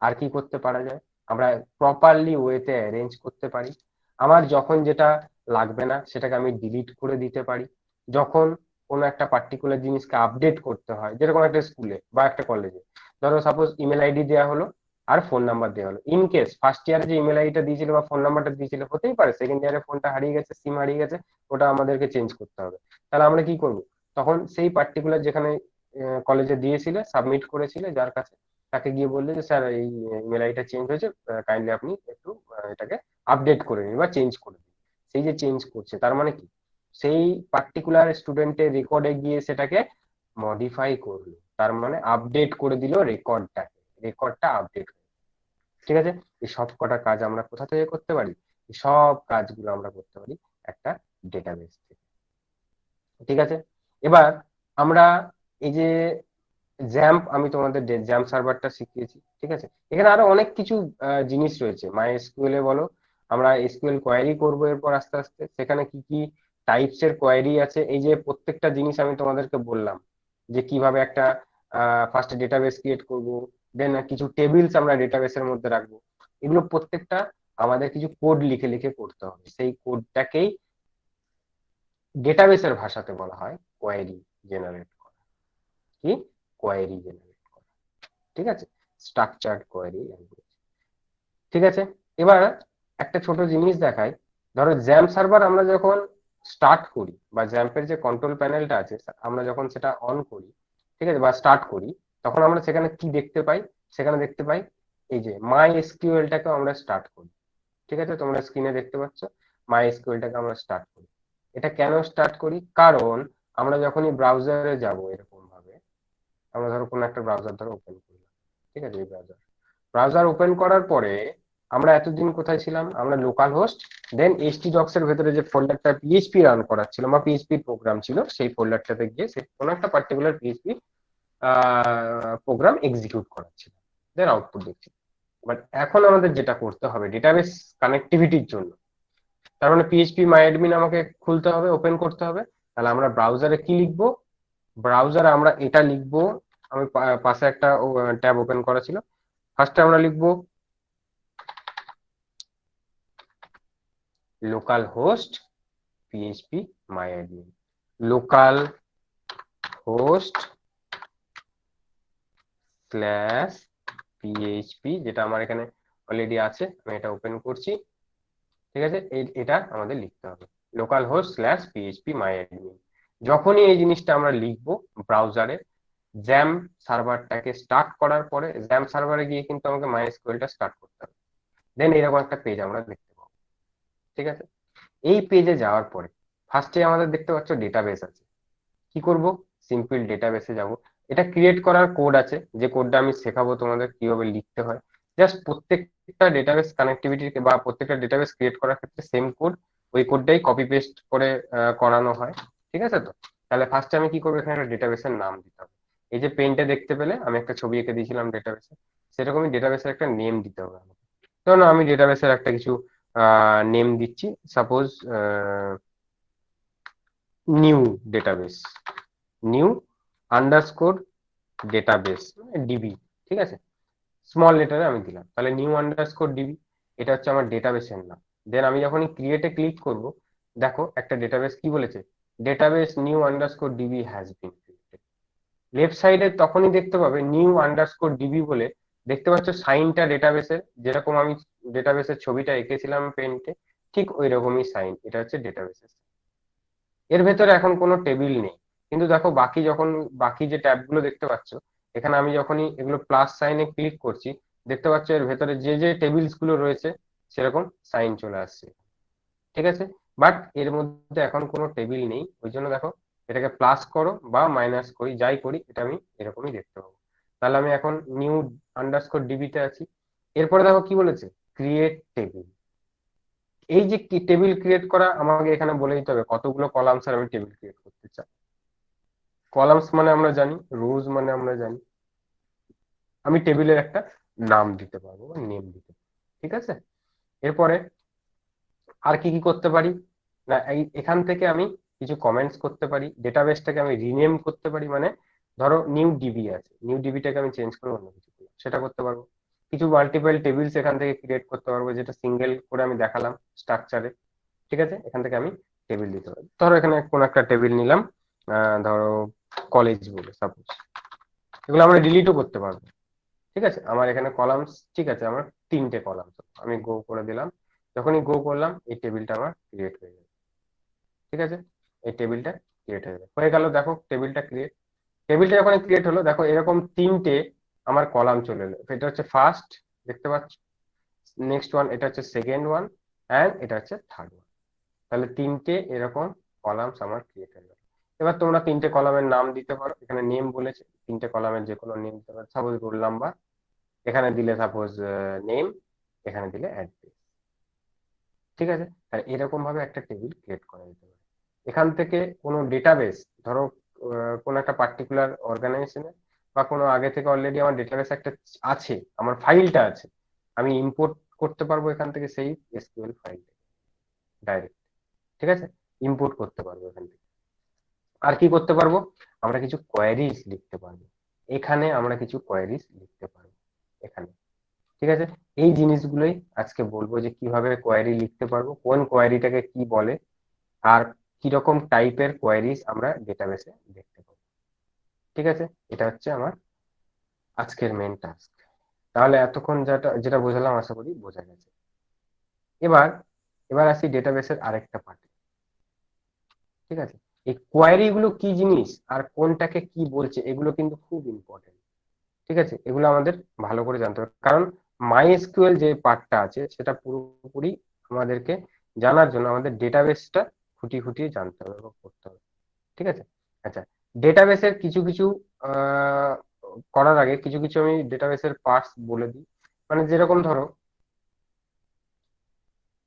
আর কি করতে পারা যায়, আমরা প্রপারলি ওয়েতে অ্যারেঞ্জ করতে পারি। আমার যখন যেটা লাগবে না সেটাকে আমি ডিলিট করে দিতে পারি। যখন কোনো একটা পার্টিকুলার জিনিসকে আপডেট করতে হয়, যেরকম একটা স্কুলে বা একটা কলেজে, ধরো সাপোজ ইমেল আইডি দেওয়া হলো আর ফোন নাম্বার দেওয়া হলো, ইন কেস ফার্স্ট ইয়ারে যে ইমেল আইডিটা দিয়েছিল বা ফোন নাম্বারটা দিয়েছিল, হতেই পারে সেকেন্ড ইয়ারে ফোনটা হারিয়ে গেছে, সিম হারিয়ে গেছে, ওটা আমাদেরকে চেঞ্জ করতে হবে। তাহলে আমরা কি করব, তখন সেই পার্টিকুলার যেখানে কলেজে দিয়েছিলে, সাবমিট করেছিলে যার কাছে, তাকে গিয়ে বললে যে স্যার এই ইমেল আইডিটা চেঞ্জ হয়েছে, কাইন্ডলি আপনি একটু এটাকে আপডেট করে নিন বা চেঞ্জ করে দিন। সেই যে চেঞ্জ করছে তার মানে কি, সেই পার্টিকুলার স্টুডেন্টের রেকর্ডে গিয়ে সেটাকে মডিফাই করলো, তার মানে আপডেট করে দিল রেকর্ডটাকে, রেকর্ডটা আপডেট। ঠিক আছে, এই সব কটা কাজ আমরা কোথা থেকে করতে পারি, এই সব কাজগুলো আমরা করতে পারি একটা ডেটাবেস থেকে। ঠিক আছে, এবার আমরা এই যে জ্যাম্প, আমি তোমাদের জ্যাম্প সার্ভারটা শিখিয়েছি। ঠিক আছে, এখানে আরো অনেক কিছু জিনিস রয়েছে, মাই এসকিউএল এ বলো, আমরা এসকিউএল কোয়ারি করবো এরপর আস্তে আস্তে, সেখানে কি কি টাইপস এর কোয়ারি আছে, এই যে প্রত্যেকটা জিনিস আমি তোমাদেরকে বললাম, যে কিভাবে একটা ফার্স্ট ডেটাবেস ক্রিয়েট করব, দেন কিছু টেবিলস আমরা ডেটাবেসের মধ্যে রাখবো, এগুলো প্রত্যেকটা আমাদের কিছু কোড লিখে লিখে করতে হবে। সেই কোডটাকেই ডেটাবেসের ভাষাতে বলা হয় কোয়ারি জেনারেট করা। কি, কোয়ারি জেনারেট করা। ঠিক আছে, স্ট্রাকচার্ড কোয়ারি ল্যাঙ্গুয়েজ। ঠিক আছে, এবার একটা ছোট জিনিস দেখাই, ধরো জ্যাম্প সার্ভার আমরা যখন স্টার্ট করি বা জ্যাম্পের যে কন্ট্রোল প্যানেলটা আছে আমরা যখন সেটা অন করি, ঠিক আছে, বা স্টার্ট করি, তখন আমরা সেখানে কি দেখতে পাই, সেখানে দেখতে পাই এই যে মাই এসকিউএলটাকে আমরা স্টার্ট করি। ঠিক আছে, তোমরা স্ক্রিনে দেখতে পাচ্ছ মাই এসকিউএলটাকে আমরা স্টার্ট করি। এটা কেন স্টার্ট করি, কারণ আমরা যখনই ব্রাউজারে যাব এরকম ভাবে, আমরা ধরো কোনো একটা ব্রাউজার ধরো ওপেন করলাম, ঠিক আছে, এই ব্রাউজার, ব্রাউজার ওপেন করার পরে আমরা এতদিন কোথায় ছিলাম, আমরা লোকাল হোস্ট, দেন htdocs এর ভেতরে যে ফোল্ডারটা পিএইচপি রান করাচ্ছিল বা পিএইচপি প্রোগ্রাম ছিল, সেই ফোল্ডারটাতে গিয়ে সে কোনো একটা পার্টিকুলার পিএইচপি প্রোগ্রাম এক্সিকিউট করাচ্ছিল, দেন আউটপুট দেখছি। বাট এখন আমাদের যেটা করতে হবে ডেটাবেস কানেক্টিভিটির জন্য, তার মানে পিএইচপি মাই অ্যাডমিন আমাকে খুলতে হবে, ওপেন করতে হবে। তাহলে আমরা ব্রাউজারে কি লিখবো, ব্রাউজারে আমরা এটা লিখবো, আমি পাশে একটা ট্যাব ওপেন করা ছিল, ফার্স্টে আমরা লিখবো লোকাল হোস্ট পিএইচপি মাই admin, local host slash PHP, যেটা আমার এখানে অলরেডি আছে, আমি এটা ওপেন করছি। ঠিক আছে, এটা আমাদের লিখতে হবে, লোকাল হোস্ট স্ল্যাশ পিএইচপি মাই অ্যাডমিন। যখনই এই জিনিসটা আমরা লিখবো ব্রাউজারে, জ্যাম সার্ভারটাকে স্টার্ট করার পরে জ্যাম সার্ভারে গিয়ে কিন্তু আমাকে মাইএসকিউএলটা স্টার্ট করতে হবে, দেন এরকম একটা পেজ আমরা দেখতে পাবো। ঠিক আছে, এই পেজে যাওয়ার পরে ফার্স্টে আমাদের দেখতে পাচ্ছ ডেটাবেস আছে, কি করব, সিম্পল ডেটাবেসে যাব। এটা ক্রিয়েট করার কোড আছে, যে কোডটা আমি শেখাবো তোমাদের কিভাবে লিখতে হয়। জাস্ট প্রত্যেকটা ডেটাবেস কানেক্টিভিটি বা প্রত্যেকটা ডেটাবেস ক্রিয়েট করার ক্ষেত্রে সেম কোড, ওই কোডটাই কপি পেস্ট করে করানো হয়। ঠিক আছে, তো তাহলে ফার্স্টে আমি কি করবো, এখানে একটা ডেটাবেসের নাম দিতে হবে। এই যে পেনটা দেখতে পেলে আমি একটা ছবি এঁকে দিয়েছিলাম ডেটাবেসে, সেরকমই ডেটাবেসের একটা নেম দিতে হবে আমাকে। ধরুন আমি ডেটাবেসের একটা কিছু নেম দিচ্ছি, suppose new database, new underscore database, DB. ঠিক আছে, স্মল লেটারে আমি দিলাম, তাহলে নিউ আন্ডারস্কোর ডিবি, এটা হচ্ছে আমার ডেটাবেসের নাম। দেন আমি যখনই ক্রিয়েটে ক্লিক করব, দেখো একটা ডেটাবেস কি বলেছে, database new underscore DB has been created. Left সাইডে তখনই দেখতে পাবে নিউ আন্ডারস্কোর ডিবি বলে, দেখতে পাচ্ছ সাইনটা ডেটাবেসের, যেরকম আমি ডেটাবেসের ছবিটা এঁকেছিলাম পেন্টে, ঠিক ওই রকমই সাইন, এটা হচ্ছে ডেটাবেসের। এর ভেতরে এখন কোনো টেবিল নেই, কিন্তু দেখো বাকি যে ট্যাবগুলো দেখতে পাচ্ছ, এখানে আমি যখনই এগুলো প্লাস সাইনে ক্লিক করছি, দেখতে পাচ্ছ এর ভেতরে যে যে টেবিলস গুলো রয়েছে সেরকম সাইন চলে আসছে। ঠিক আছে, বাট এর মধ্যে এখন কোনো টেবিল নেই, ওই জন্য দেখো এটাকে প্লাস করো বা মাইনাস করি, যাই করি এটা আমি এরকমই দেখতে পাবো। তাহলে আমি এখন নিউ আন্ডারস্কোর ডিবিতে আছি। এরপরে দেখো কি বলেছে, ক্রিয়েট টেবিল। এই যে টেবিল ক্রিয়েট করা, আমাকে এখানে বলে দিতে হবে কতগুলো কলামস আর আমি টেবিল ক্রিয়েট করতে চাই। কলামস মানে আমরা জানি, রোজ মানে আমরা জানি, আমি টেবিলের একটা নাম দিতে পারবো বা নেম দিতে পারবো। ঠিক আছে, এরপরে আর কি কি করতে পারি, না এখান থেকে আমি কিছু কমেন্টস করতে পারি, ডেটাবেসটাকে আমি রিনেম করতে পারি, মানে ধরো নিউ ডিবি আছে, নিউ ডিবিটাকে আমি চেঞ্জ করে অন্য কিছু করলাম, সেটা করতে পারবো। কিছু মাল্টিপল টেবিলস এখান থেকে ক্রিয়েট করতে পারবো, যেটা সিঙ্গেল করে আমি দেখালাম স্ট্রাকচারে। ঠিক আছে, এখান থেকে আমি টেবিল দিতে পারি, ধরো এখানে কোন একটা টেবিল নিলাম, ধরো কলেজ বলে সাপোজ। এগুলো আমরা ডিলিটও করতে পারবো। ঠিক আছে, আমার এখানে কলামস, ঠিক আছে, আমার 3টে কলাম, আমি গো করে দিলাম। যখনই গো করলাম এই টেবিলটা আমার ক্রিয়েট হয়ে যাবে। ঠিক আছে, এই টেবিলটা ক্রিয়েট হয়ে গেল, দেখো টেবিলটা ক্রিয়েট। টেবিলটা যখন ক্রিয়েট হলো, দেখো এরকম 3টে আমার কলাম চলে এলো। এটা হচ্ছে ফার্স্ট, দেখতে পাচ্ছ, নেক্সট ওয়ান, এটা হচ্ছে সেকেন্ড ওয়ান, অ্যান্ড এটা হচ্ছে থার্ড ওয়ান। তাহলে 3টে এরকম কলামস আমার ক্রিয়েট হয়ে গেল। এবার তোমরা 3টে কলামের নাম দিতে পারো, এখানে নেম বলেছে, 3টে কলামের যে কোনো নেম দিতে পারো, সাপোজ রোল নাম্বার, এখানে দিলে সাপোজ নেম, এখানে দিলে অ্যাড্রেস। ঠিক আছে, আর এরকম ভাবে একটা টেবিল ক্রিয়েট করা যেতে পারে। এখান থেকে কোনো ডেটাবেস, ধরো কোনো একটা পার্টিকুলার অর্গানাইজেশনে বা কোনো আগে থেকে অলরেডি আমার ডেটাবেস একটা আছে, আমার ফাইলটা আছে, আমি ইম্পোর্ট করতে পারবো এখান থেকে সেই এসকিউএল ফাইল ডাইরেক্ট। ঠিক আছে, ইম্পোর্ট করতে পারবো এখান থেকে। আর কি করতে পারবো, আমরা কিছু কোয়েরিজ লিখতে পারবো, এখানে আমরা কিছু কোয়েরিজ লিখতে পারবো এখানে। ঠিক আছে, এই জিনিসগুলোই আজকে বলবো যে কিভাবে কোয়েরি লিখতে পারবো, কোন কোয়েরিটাকে কি বলে, আর কিরকম টাইপের কোয়েরিজ আমরা ডেটাবেসে দেখতে পাবো। ঠিক আছে, এটা হচ্ছে আমার আজকের মেন টাস্ক। তাহলে এতক্ষণ যেটা যেটা বোঝালাম আশা করি বোঝা গেছে। এবার এবার আসি ডেটাবেসের আরেকটা পার্টে। ঠিক আছে, এই কোয়েরি গুলো কি জিনিস আর কোনটাকে কি বলছে, এগুলো কিন্তু খুব ইম্পর্টেন্ট। ঠিক আছে, এগুলো আমাদের ভালো করে জানতে হবে, কারণ মাই এসকিউএল যে পার্টটা আছে সেটা পুরোপুরি আমাদেরকে জানার জন্য আমাদের ডেটাবেসটা খুঁটিয়ে খুঁটিয়ে জানতে হবে বা করতে হবে। ঠিক আছে, আচ্ছা, ডেটাবেসের কিছু কিছু আহ করার আগে কিছু কিছু আমি ডেটাবেসের পার্টস বলে দিই। মানে যেরকম ধরো,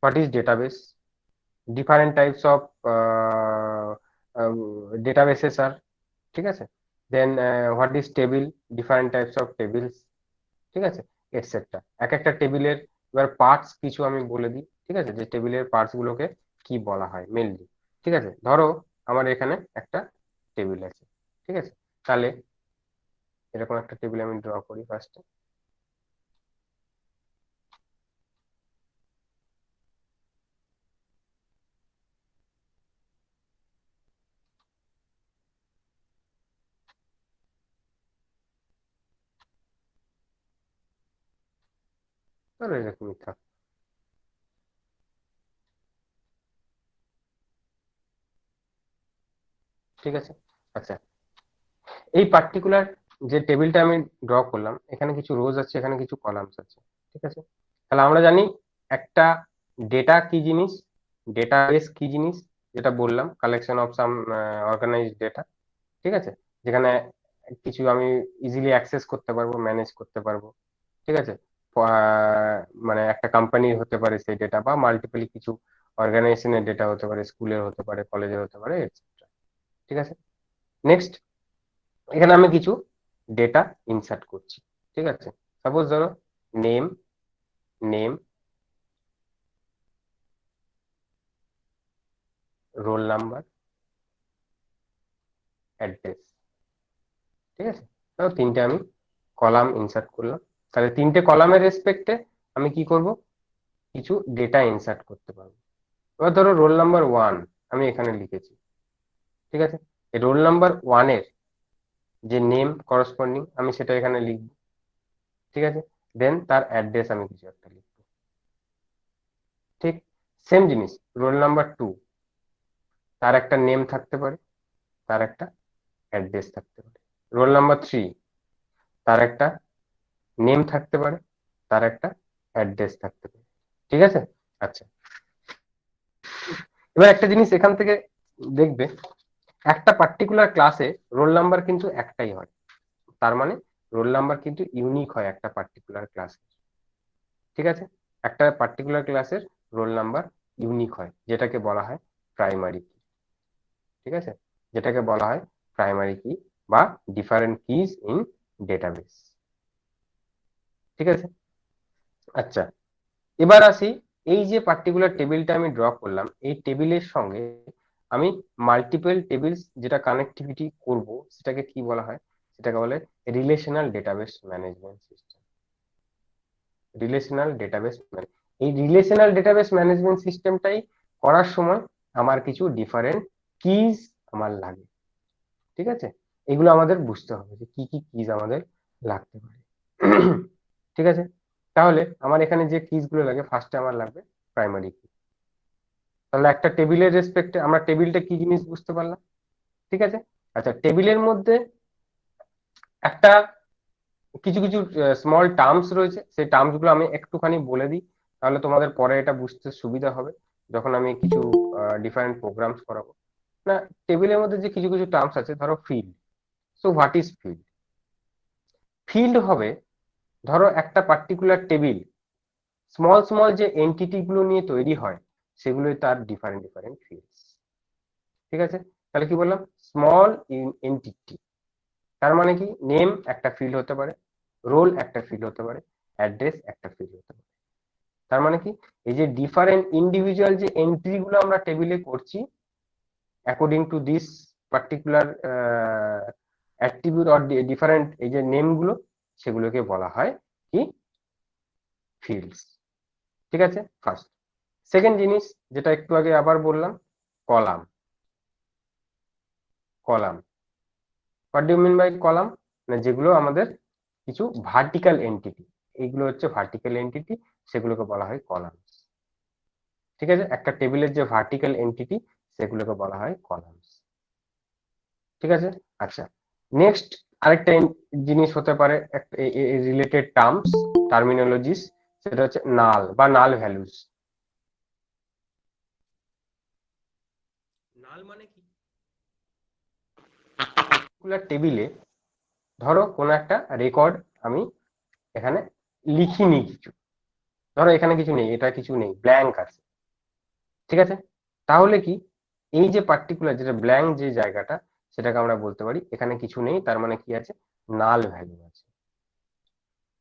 what is database, different types of databases আর, ঠিক আছে, then what is table, different types of tables, ঠিক আছে, এটসেট্রা। এক একটা টেবিলের এবার পার্টস কিছু আমি বলে দিই। ঠিক আছে, যে টেবিলের পার্টস গুলোকে কি বলা হয় মেনলি। ঠিক আছে, ধরো আমার এখানে একটা টেবিল আছে। ঠিক আছে, তাহলে এরকম একটা টেবিল আমি ড্র করি ফার্স্টে। ধরো এরকমই থাক। ঠিক আছে, আচ্ছা, এই পার্টিকুলার যে টেবিলটা আমি ড্র করলাম, এখানে কিছু রোজ আছে, এখানে কিছু কলামস আছে। ঠিক আছে, তাহলে আমরা জানি একটা ডেটা কি জিনিস, ডেটাবেস কি জিনিস, যেটা বললাম collection of some organised data. ঠিক আছে, যেখানে কিছু আমি ইজিলি অ্যাক্সেস করতে পারবো, ম্যানেজ করতে পারবো। ঠিক আছে, মানে একটা কোম্পানির হতে পারে সেই ডেটা, বা মাল্টিপলি কিছু অর্গানাইজেশনের ডেটা হতে পারে, স্কুলের হতে পারে, কলেজের হতে পারে, এটসেট্রা। ঠিক আছে, নেক্সট, এখানে আমি কিছু ডেটা ইনসার্ট করছি। ঠিক আছে, সাপোজ ধরো name, name, roll number, address. ঠিক আছে, তো 3টে আমি কলাম ইনসার্ট করলাম। তাহলে 3টে কলামের রেসপেক্টে আমি কি করব, কিছু ডেটা ইনসার্ট করতে পারবো। এবার ধরো রোল নাম্বার 1 আমি এখানে লিখেছি। ঠিক আছে, এই রোল নাম্বার 1-এর যে নেম করসপন্ডিং আমি সেটা এখানে লিখবো। ঠিক আছে, দেন তার অ্যাড্রেস আমি কিছু একটা লিখবো। ঠিক সেম জিনিস রোল নাম্বার 2, তার একটা নেম থাকতে পারে, তার একটা অ্যাড্রেস থাকতে পারে। রোল নাম্বার 3, তার একটা নেম থাকতে পারে, তার একটা অ্যাড্রেস থাকতে পারে। ঠিক আছে? আচ্ছা, এবার একটা জিনিস এখান থেকে দেখবে, একটা পার্টিকুলার ক্লাসে রোল নাম্বার কিন্তু একটাই হয়। তার মানে রোল নাম্বার কিন্তু ইউনিক হয় একটা পার্টিকুলার ক্লাসে। ঠিক আছে? একটা পার্টিকুলার ক্লাসের রোল নাম্বার ইউনিক হয়, যেটাকে বলা হয় প্রাইমারি কি। ঠিক আছে? যেটাকে বলা হয় প্রাইমারি কি বা ডিফারেন্ট কিজ ইন ডেটাবেস। ঠিক আছে? আচ্ছা, এবার আসি, এই যে পার্টিকুলার টেবিলটা আমি ড্র করলাম, এই টেবিলের সঙ্গে আমি মাল্টিপল টেবিলস যেটা কানেক্টিভিটি করব, সেটাকে কি বলা হয়? সেটাকে বলে relational database management system. Relational database এই রিলেশনাল ডেটাবেস ম্যানেজমেন্ট সিস্টেমটাই করার সময় আমার কিছু ডিফারেন্ট কিজ আমার লাগে। ঠিক আছে? এগুলো আমাদের বুঝতে হবে যে কি কি কিজ আমাদের লাগতে পারে। ঠিক আছে? তাহলে আমার এখানে যে কিজ গুলো লাগে, ফার্স্টে আমার লাগবে প্রাইমারি কি। তাহলে একটা টেবিলের রেসপেক্টে আমরা টেবিলটা কি জিনিস বুঝতে পারলাম। ঠিক আছে? আচ্ছা, টেবিলের মধ্যে একটা কিছু কিছু স্মল টার্মস রয়েছে, সেই টার্মস গুলো আমি একটুখানি বলে দিই, তাহলে তোমাদের পরে এটা বুঝতে সুবিধা হবে যখন আমি কিছু ডিফারেন্ট প্রোগ্রামস করাবো। না, টেবিলের মধ্যে যে কিছু কিছু টার্মস আছে, ধরো field. So what is field? Field হবে, ধরো একটা পার্টিকুলার টেবিল স্মল স্মল যে এন্টিটি গুলো নিয়ে তৈরি হয়, সেগুলোই তার ডিফারেন্ট ডিফারেন্ট ফিল্ডস। ঠিক আছে? তাহলে কি বললাম? স্মল এন্টিটি, তার মানে কি, নেম একটা ফিল্ড হতে পারে, রোল একটা ফিল্ড হতে পারে, অ্যাড্রেস একটা ফিল্ড হতে পারে। তার মানে কি, এই যে ডিফারেন্ট ইন্ডিভিজুয়াল যে এন্ট্রি গুলো আমরা টেবিলে করছি according to this particular attribute or different এই যে নেম গুলো, সেগুলোকে বলা হয় কি? ফিল্ডস। ঠিক আছে? ফার্স্ট। সেকেন্ড জিনিস যেটা একটু আগে আবার বললাম, column. Column, what do mean by column? না, যেগুলো আমাদের কিছু ভার্টিক্যাল এন্টিটি, এইগুলো হচ্ছে ভার্টিক্যাল এন্টিটি, সেগুলোকে বলা হয় কলামস। ঠিক আছে? একটা টেবিলের যে ভার্টিক্যাল এন্টিটি, সেগুলোকে বলা হয় কলামস। ঠিক আছে? আচ্ছা, নেক্সট আরেকটা জিনিস হতে পারে রিলেটেড টার্মস, টার্মিনোলজিস, সেটা হচ্ছে নাল বা নাল ভ্যালুস। নাল মানে কি? পার্টিকুলার টেবিলে ধরো কোনো একটা রেকর্ড আমি এখানে লিখিনি কিছু, ধরো এখানে কিছু নেই, এটা কিছু নেই, ব্ল্যাঙ্ক আছে। ঠিক আছে? তাহলে কি, এই যে পার্টিকুলার যেটা ব্ল্যাঙ্ক যে জায়গাটা, সেটাকে আমরা বলতে পারি এখানে কিছু নেই, তার মানে কি আছে? নাল ভ্যালু আছে।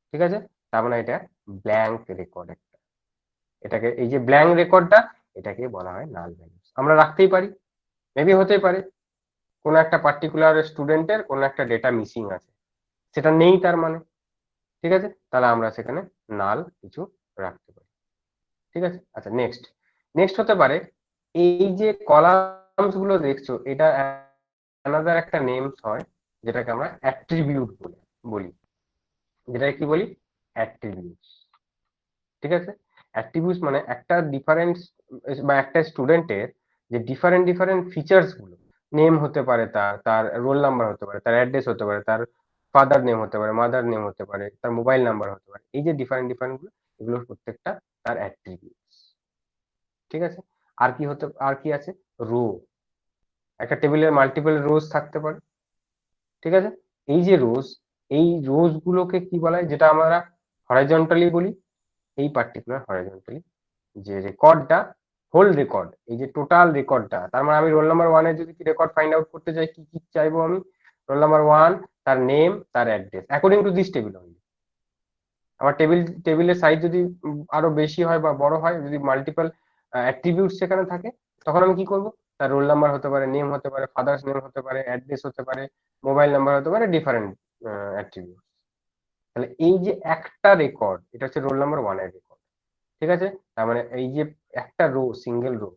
ঠিক আছে? তার মানে এটা ব্ল্যাঙ্ক রেকর্ড একটা। এটাকে, এই যে ব্ল্যাঙ্ক রেকর্ডটা, এটাকে বলা হয় নাল ভ্যালু। আমরা রাখতেই পারি, মেবি হতেই পারে কোন একটা পার্টিকুলার স্টুডেন্টের কোন একটা ডেটা মিসিং আছে, সেটা নেই তার মানে। ঠিক আছে? তাহলে আমরা সেখানে নাল কিছু রাখতে পারি। ঠিক আছে? আচ্ছা, নেক্সট নেক্সট হতে পারে, এই যে কলামস গুলো দেখছো, এটা অ্যানাদার একটা নেমস হয়, যেটাকে আমরা অ্যাট্রিবিউট বলি। যেটাকে কি বলি? অ্যাট্রিবিউটস। ঠিক আছে? অ্যাট্রিবিউটস মানে একটা ডিফারেন্ট বা একটা স্টুডেন্টের যে ডিফারেন্ট ডিফারেন্ট ফিচার্স গুলো, নেম হতে পারে, তার তার রোল নাম্বার হতে পারে, তার অ্যাড্রেস হতে পারে, তার ফাদার নেম হতে পারে, মাদার নেম হতে পারে, তার মোবাইল নাম্বার হতে পারে, এই যে ডিফারেন্ট ডিফারেন্ট গুলো, এগুলোর প্রত্যেকটা তার অ্যাট্রিবিউটস। ঠিক আছে? আর কি আছে? রো। একটা টেবিলের মাল্টিপল রোজ থাকতে পারে। ঠিক আছে? এই যে রোজ, এই রোজ গুলোকে কি বলা হয়, যেটা আমরা হরাইজন্টালি বলি, এই পার্টিকুলার হরাইজন্টালি যে রেকর্ডটা, হোল রেকর্ড, এই যে টোটাল রেকর্ডটা, তার মানে আমি রোল নাম্বার 1 এর যদি কি রেকর্ড ফাইন্ড আউট করতে চাই, কি কি চাইবো আমি? রোল নাম্বার 1, তার নেম, তার address, according to this table only. আমার টেবিলের সাইজ যদি আরো বেশি হয় বা বড় হয়, যদি মাল্টিপল অ্যাট্রিবিউট সেখানে থাকে, তখন আমি কি করব? তার রোল নাম্বার হতে পারে, নেম হতে পারে, ফাদার্স নেম হতে পারে, অ্যাড্রেস হতে পারে, মোবাইল নাম্বার হতে পারে, ডিফারেন্ট অ্যাট্রিবিউট। তাহলে এই যে একটা রেকর্ড, এটা হচ্ছে রোল নাম্বার 1 এর রেকর্ড। ঠিক আছে? তার মানে এই যে একটা রো, সিঙ্গেল রো,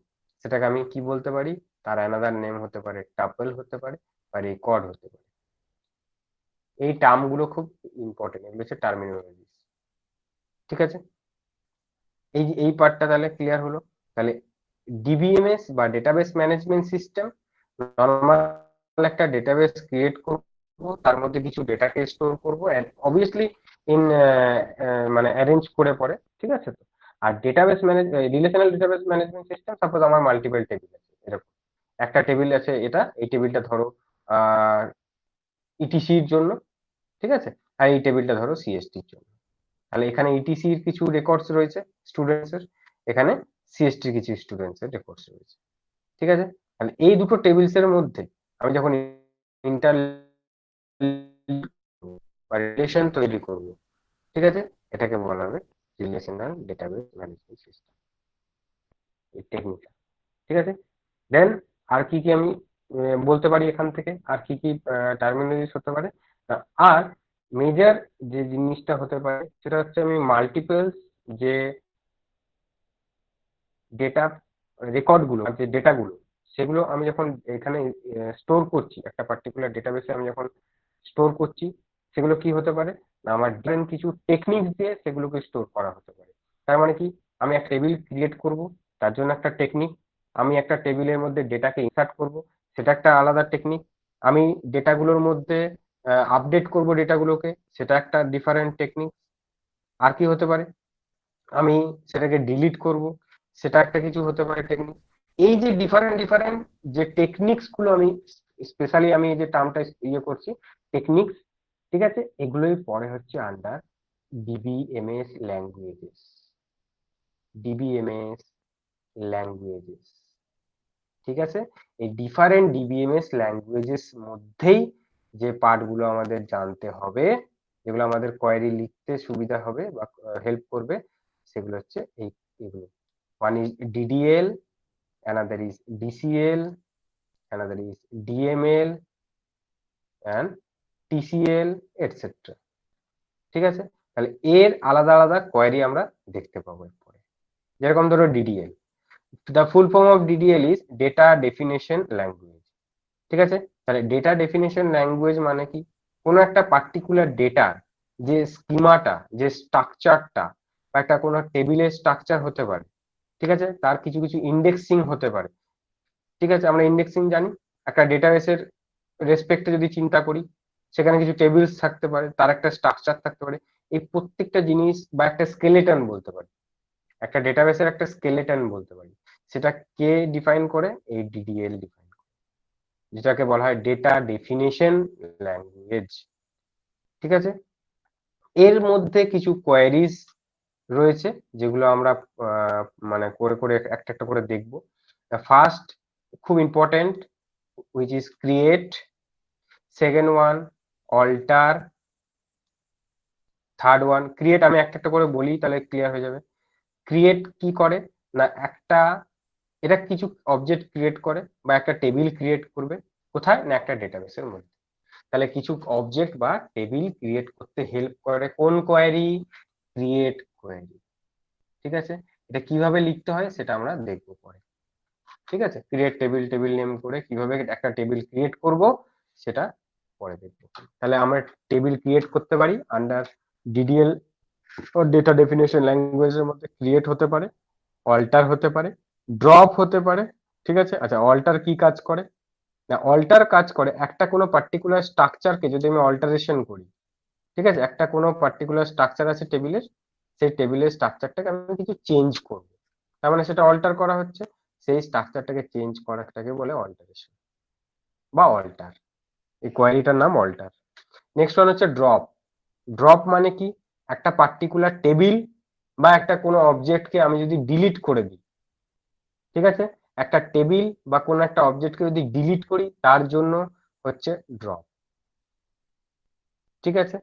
সেটাকে আমি কি বলতে পারি? তার অ্যানাদার নেম হতে পারে, টাপল হতে পারে, বা রেকর্ড হতে পারে। এই টার্ম গুলো খুব ইম্পর্টেন্ট, এগুলো হচ্ছে টার্মিনোলজি। ঠিক আছে? এই পার্টটা তাহলে ক্লিয়ার হলো। তাহলে ডিবিএমএস বা ডেটাবেস ম্যানেজমেন্ট সিস্টেম নরমাল একটা ডেটাবেস ক্রিয়েট করব, তার মধ্যে কিছু ডেটাকে স্টোর করব, এন্ড অবভিয়াসলি ইন মানে অ্যারেঞ্জ করে পরে, ঠিক আছে তো। আর database manage relational database management system, suppose আমার মাল্টিপল টেবিল আছে এরকম, একটা টেবিল আছে, এটা এই টেবিলটা ধরো ইটিসির জন্য, ঠিক আছে, আর এই টেবিলটা ধরো সিএসটির জন্য। তাহলে এখানে ইটিসির কিছু রেকর্ডস রয়েছে স্টুডেন্টস এর, এখানে সিএসটির কিছু স্টুডেন্টস এর রেকর্ডস রয়েছে, ঠিক আছে। তাহলে এই দুটো টেবিলস এর মধ্যে আমি যখন ইন্টার বা রিলেশন তৈরি করব, ঠিক আছে, এটাকে বলা হবে রিলেশনাল ডেটাবেস ম্যানেজমেন্ট সিস্টেম, এই টেকনিকটা, ঠিক আছে। দেন আর কি কি আমি বলতে পারি এখান থেকে, আর কি কি টার্মিনোলজিস হতে পারে। আর মেজর যে জিনিসটা হতে পারে সেটা হচ্ছে আমি মাল্টিপলস যে ডেটা রেকর্ড গুলো, যে ডেটা গুলো, সেগুলো আমি যখন এখানে স্টোর করছি, একটা পার্টিকুলার ডেটাবেসে আমি যখন স্টোর করছি, সেগুলো কি হতে পারে না আমার ডিফারেন্ট কিছু টেকনিক দিয়ে সেগুলোকে স্টোর করা হতে পারে। তার মানে কি, আমি একটা টেবিল ক্রিয়েট করব, তার জন্য একটা টেকনিক। আমি একটা টেবিলের মধ্যে ডেটাকে ইনসার্ট করব, সেটা একটা আলাদা টেকনিক। আমি ডেটাগুলোর মধ্যে আপডেট করব ডেটাগুলোকে, সেটা একটা ডিফারেন্ট টেকনিক। আর কি হতে পারে, আমি সেটাকে ডিলিট করব, সেটা একটা কিছু হতে পারে টেকনিক। এই যে ডিফারেন্ট ডিফারেন্ট যে টেকনিক্স গুলো, আমি স্পেশালি আমি এই যে টার্মটা ইয়ে করছি টেকনিক্স, ঠিক আছে, এগুলোই পরে হচ্ছে under DBMS languages, DBMS languages, ঠিক আছে। এই ডিফারেন্ট ডিবিএমএস ল্যাঙ্গুয়েজেস মধ্যেই যে পার্ট গুলো আমাদের জানতে হবে, যেগুলো আমাদের কোয়েরি লিখতে সুবিধা হবে বা হেল্প করবে, সেগুলো হচ্ছে এই এগুলো। one is DDL, another is DCL, another is DML and TCL, etc. ঠিক আছে। তাহলে এর আলাদা আলাদা কোয়েরি আমরা দেখতে পাবো এরপরে। যেরকম ধরো DDL, the full form of DDL is data definition language, ঠিক আছে। তাহলে ডেটা ডেফিনেশন ল্যাঙ্গুয়েজ মানে কি, কোনো একটা পার্টিকুলার ডেটার যে স্কিমাটা, যে স্ট্রাকচারটা, বা একটা কোনো টেবিলের স্ট্রাকচার হতে পারে, ঠিক আছে, তার কিছু কিছু ইন্ডেক্সিং হতে পারে, ঠিক আছে। আমরা ইন্ডেক্সিং জানি, একটা ডেটাবেসের রেসপেক্টে যদি চিন্তা করি, সেখানে কিছু টেবিলস থাকতে পারে, তার একটা স্ট্রাকচার থাকতে পারে। এই প্রত্যেকটা জিনিস বা একটা স্কেলেটন বলতে পারি, একটা ডেটাবেসের একটা স্কেলেটন বলতে পারি, সেটা কে ডিফাইন করে, এই ডিডিএল ডিফাইন করে, যেটাকে বলা হয় ডেটা ডেফিনেশন ল্যাঙ্গুয়েজ, ঠিক আছে। এর মধ্যে কিছু কোয়েরিজ রয়েছে, যেগুলো আমরা মানে করে করে একটা একটা করে দেখবো। ফার্স্ট, খুব important, which is create, second one alter, third one create. আমি একটা একটা করে বলি তাহলে ক্লিয়ার হয়ে যাবে। ক্রিয়েট কি করে না, একটা এটা কিছু অবজেক্ট ক্রিয়েট করে বা একটা টেবিল ক্রিয়েট করবে, কোথায় না একটা ডেটাবেসের মধ্যে। তাহলে কিছু অবজেক্ট বা টেবিল ক্রিয়েট করতে হেল্প করে কোন কোয়েরি, ক্রিয়েট কোয়েরি, ঠিক আছে। এটা কিভাবে লিখতে হয় সেটা আমরা দেখবো পরে, ঠিক আছে। ক্রিয়েট টেবিল, টেবিল নেম করে কিভাবে একটা টেবিল ক্রিয়েট করব সেটা পরে দেখবো। তাহলে আমরা টেবিল ক্রিয়েট করতে পারি আন্ডার ডিডিএল ও ডেটা ডেফিনেশন ল্যাঙ্গুয়েজের মধ্যে। ক্রিয়েট হতে পারে, অল্টার হতে পারে, ড্রপ হতে পারে, ঠিক আছে। আচ্ছা, অল্টার কি কাজ করে না, অল্টার কাজ করে একটা কোনো পার্টিকুলার স্ট্রাকচারকে যদি আমি অল্টারেশন করি, ঠিক আছে, একটা কোনো পার্টিকুলার স্ট্রাকচার আছে টেবিলের, সেই টেবিলের স্ট্রাকচারটাকে আমি কিছু চেঞ্জ করব, তার মানে সেটা অল্টার করা হচ্ছে, সেই স্ট্রাকচারটাকে চেঞ্জ করাটাকে বলে অল্টারেশন বা অল্টার, এই কোয়েরিটার নাম অল্টার। নেক্সট ওয়ান হচ্ছে ড্রপ। ড্রপ মানে কি, একটা পার্টিকুলার টেবিল বা একটা কোনো অবজেক্টকে আমি যদি ডিলিট করে দিই, ঠিক আছে, একটা টেবিল বা কোনো একটা অবজেক্টকে যদি ডিলিট করি, তার জন্য হচ্ছে ড্রপ, ঠিক আছে।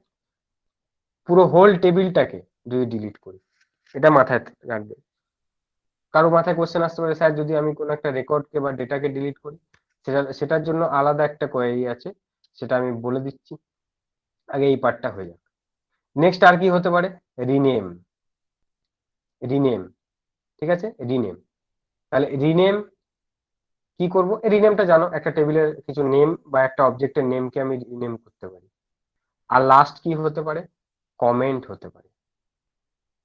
পুরো হোল টেবিলটাকে যদি ডিলিট করি, এটা মাথায় রাখবে। কারো মাথায় কোশ্চেন আসতে পারে, স্যার যদি আমি কোনো একটা রেকর্ডকে বা ডেটাকে ডিলিট করি, সেটার জন্য আলাদা একটা কোয়েরি আছে, সেটা আমি বলে দিচ্ছি, আগে এই পার্টটা হয়ে যাক। নেক্সট আর কি হতে পারে, রিনেম, রিনেম, ঠিক আছে, রিনেম। তাহলে রিনেম কি করব, রিনেমটা জানো, একটা টেবিলের কিছু নেম বা একটা অবজেক্টের নেমকে আমি রিনেম করতে পারি। আর লাস্ট কি হতে পারে, কমেন্ট হতে পারে,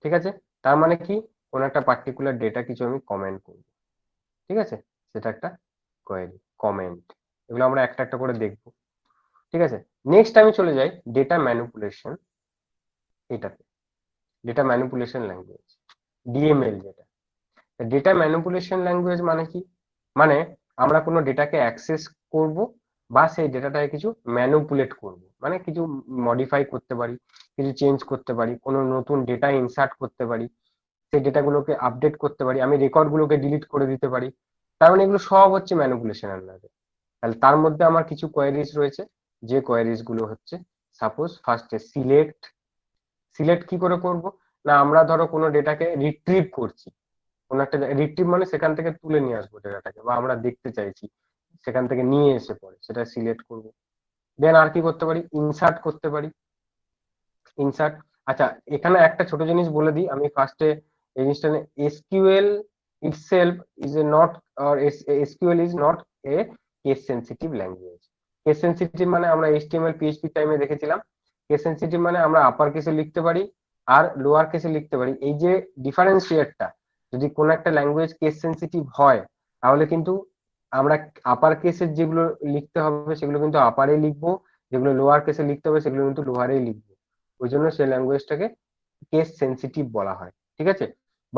ঠিক আছে। তার মানে কি, কোন একটা পার্টিকুলার ডেটা কিছু আমি কমেন্ট করব, ঠিক আছে, সেটা একটা কোয়েরি, কমেন্ট। এগুলো আমরা একটা একটা করে দেখবো, ঠিক আছে। নেক্সট আমি চলে যাই ডেটা ম্যানিপুলেশন, এটাতে ডেটা ম্যানিপুলেশন ল্যাঙ্গুয়েজ, ডিএমএল যেটা। ডেটা ম্যানিপুলেশন ল্যাঙ্গুয়েজ মানে কি, মানে আমরা কোনো ডেটাকে অ্যাক্সেস করব বা সেই ডেটাটাকে কিছু ম্যানিপুলেট করব, মানে কিছু মডিফাই করতে পারি, কিছু চেঞ্জ করতে পারি, কোনো নতুন ডেটা ইনসার্ট করতে পারি, সেই ডেটাগুলোকে আপডেট করতে পারি, আমি রেকর্ডগুলোকে ডিলিট করে দিতে পারি। তার মানে এগুলো সব হচ্ছে ম্যানিপুলেশন আন্ডারে। তাহলে তার মধ্যে আমার কিছু কোয়ারিজ রয়েছে, যে কোয়ারিজ গুলো হচ্ছে, সাপোজ ফার্স্টে সিলেক্ট। সিলেক্ট কি করে করব, না আমরা ধরো কোনো ডেটাকে রিট্রিভ করছি, কোন একটা রিট্রিভ মানে সেখান থেকে তুলে নিয়ে আসবো ডেটাটাকে, বা আমরা দেখতে চাইছি সেখান থেকে নিয়ে এসে পরে সেটা সিলেক্ট করব। দেন আর কি করতে পারি, ইনসার্ট করতে পারি, ইনসার্ট। আচ্ছা, এখানে একটা ছোট জিনিস বলে দিই আমি ফার্স্টে, এই জিনিসটা SQL itself is a not, or SQL is not a case sensitive language. Case sensitive মানে আমরা HTML PHP টাইমে দেখেছিলাম, কেস সেনসিটিভ মানে আমরা আপার কেসে লিখতে পারি আর লোয়ার কেসে লিখতে পারি। এই যে ডিফারেন্সিয়েটটা, যদি কোন একটা ল্যাঙ্গুয়েজ কেস সেনসিটিভ হয় তাহলে কিন্তু আমরা আপার কেসের যেগুলো লিখতে হবে সেগুলো কিন্তু আপারে লিখবো, যেগুলো লোয়ার কেসে লিখতে হবে সেগুলো কিন্তু লোয়ারেই লিখবো। ওই জন্য সেই ল্যাঙ্গুয়েজটাকে কেস সেনসিটিভ বলা হয়, ঠিক আছে।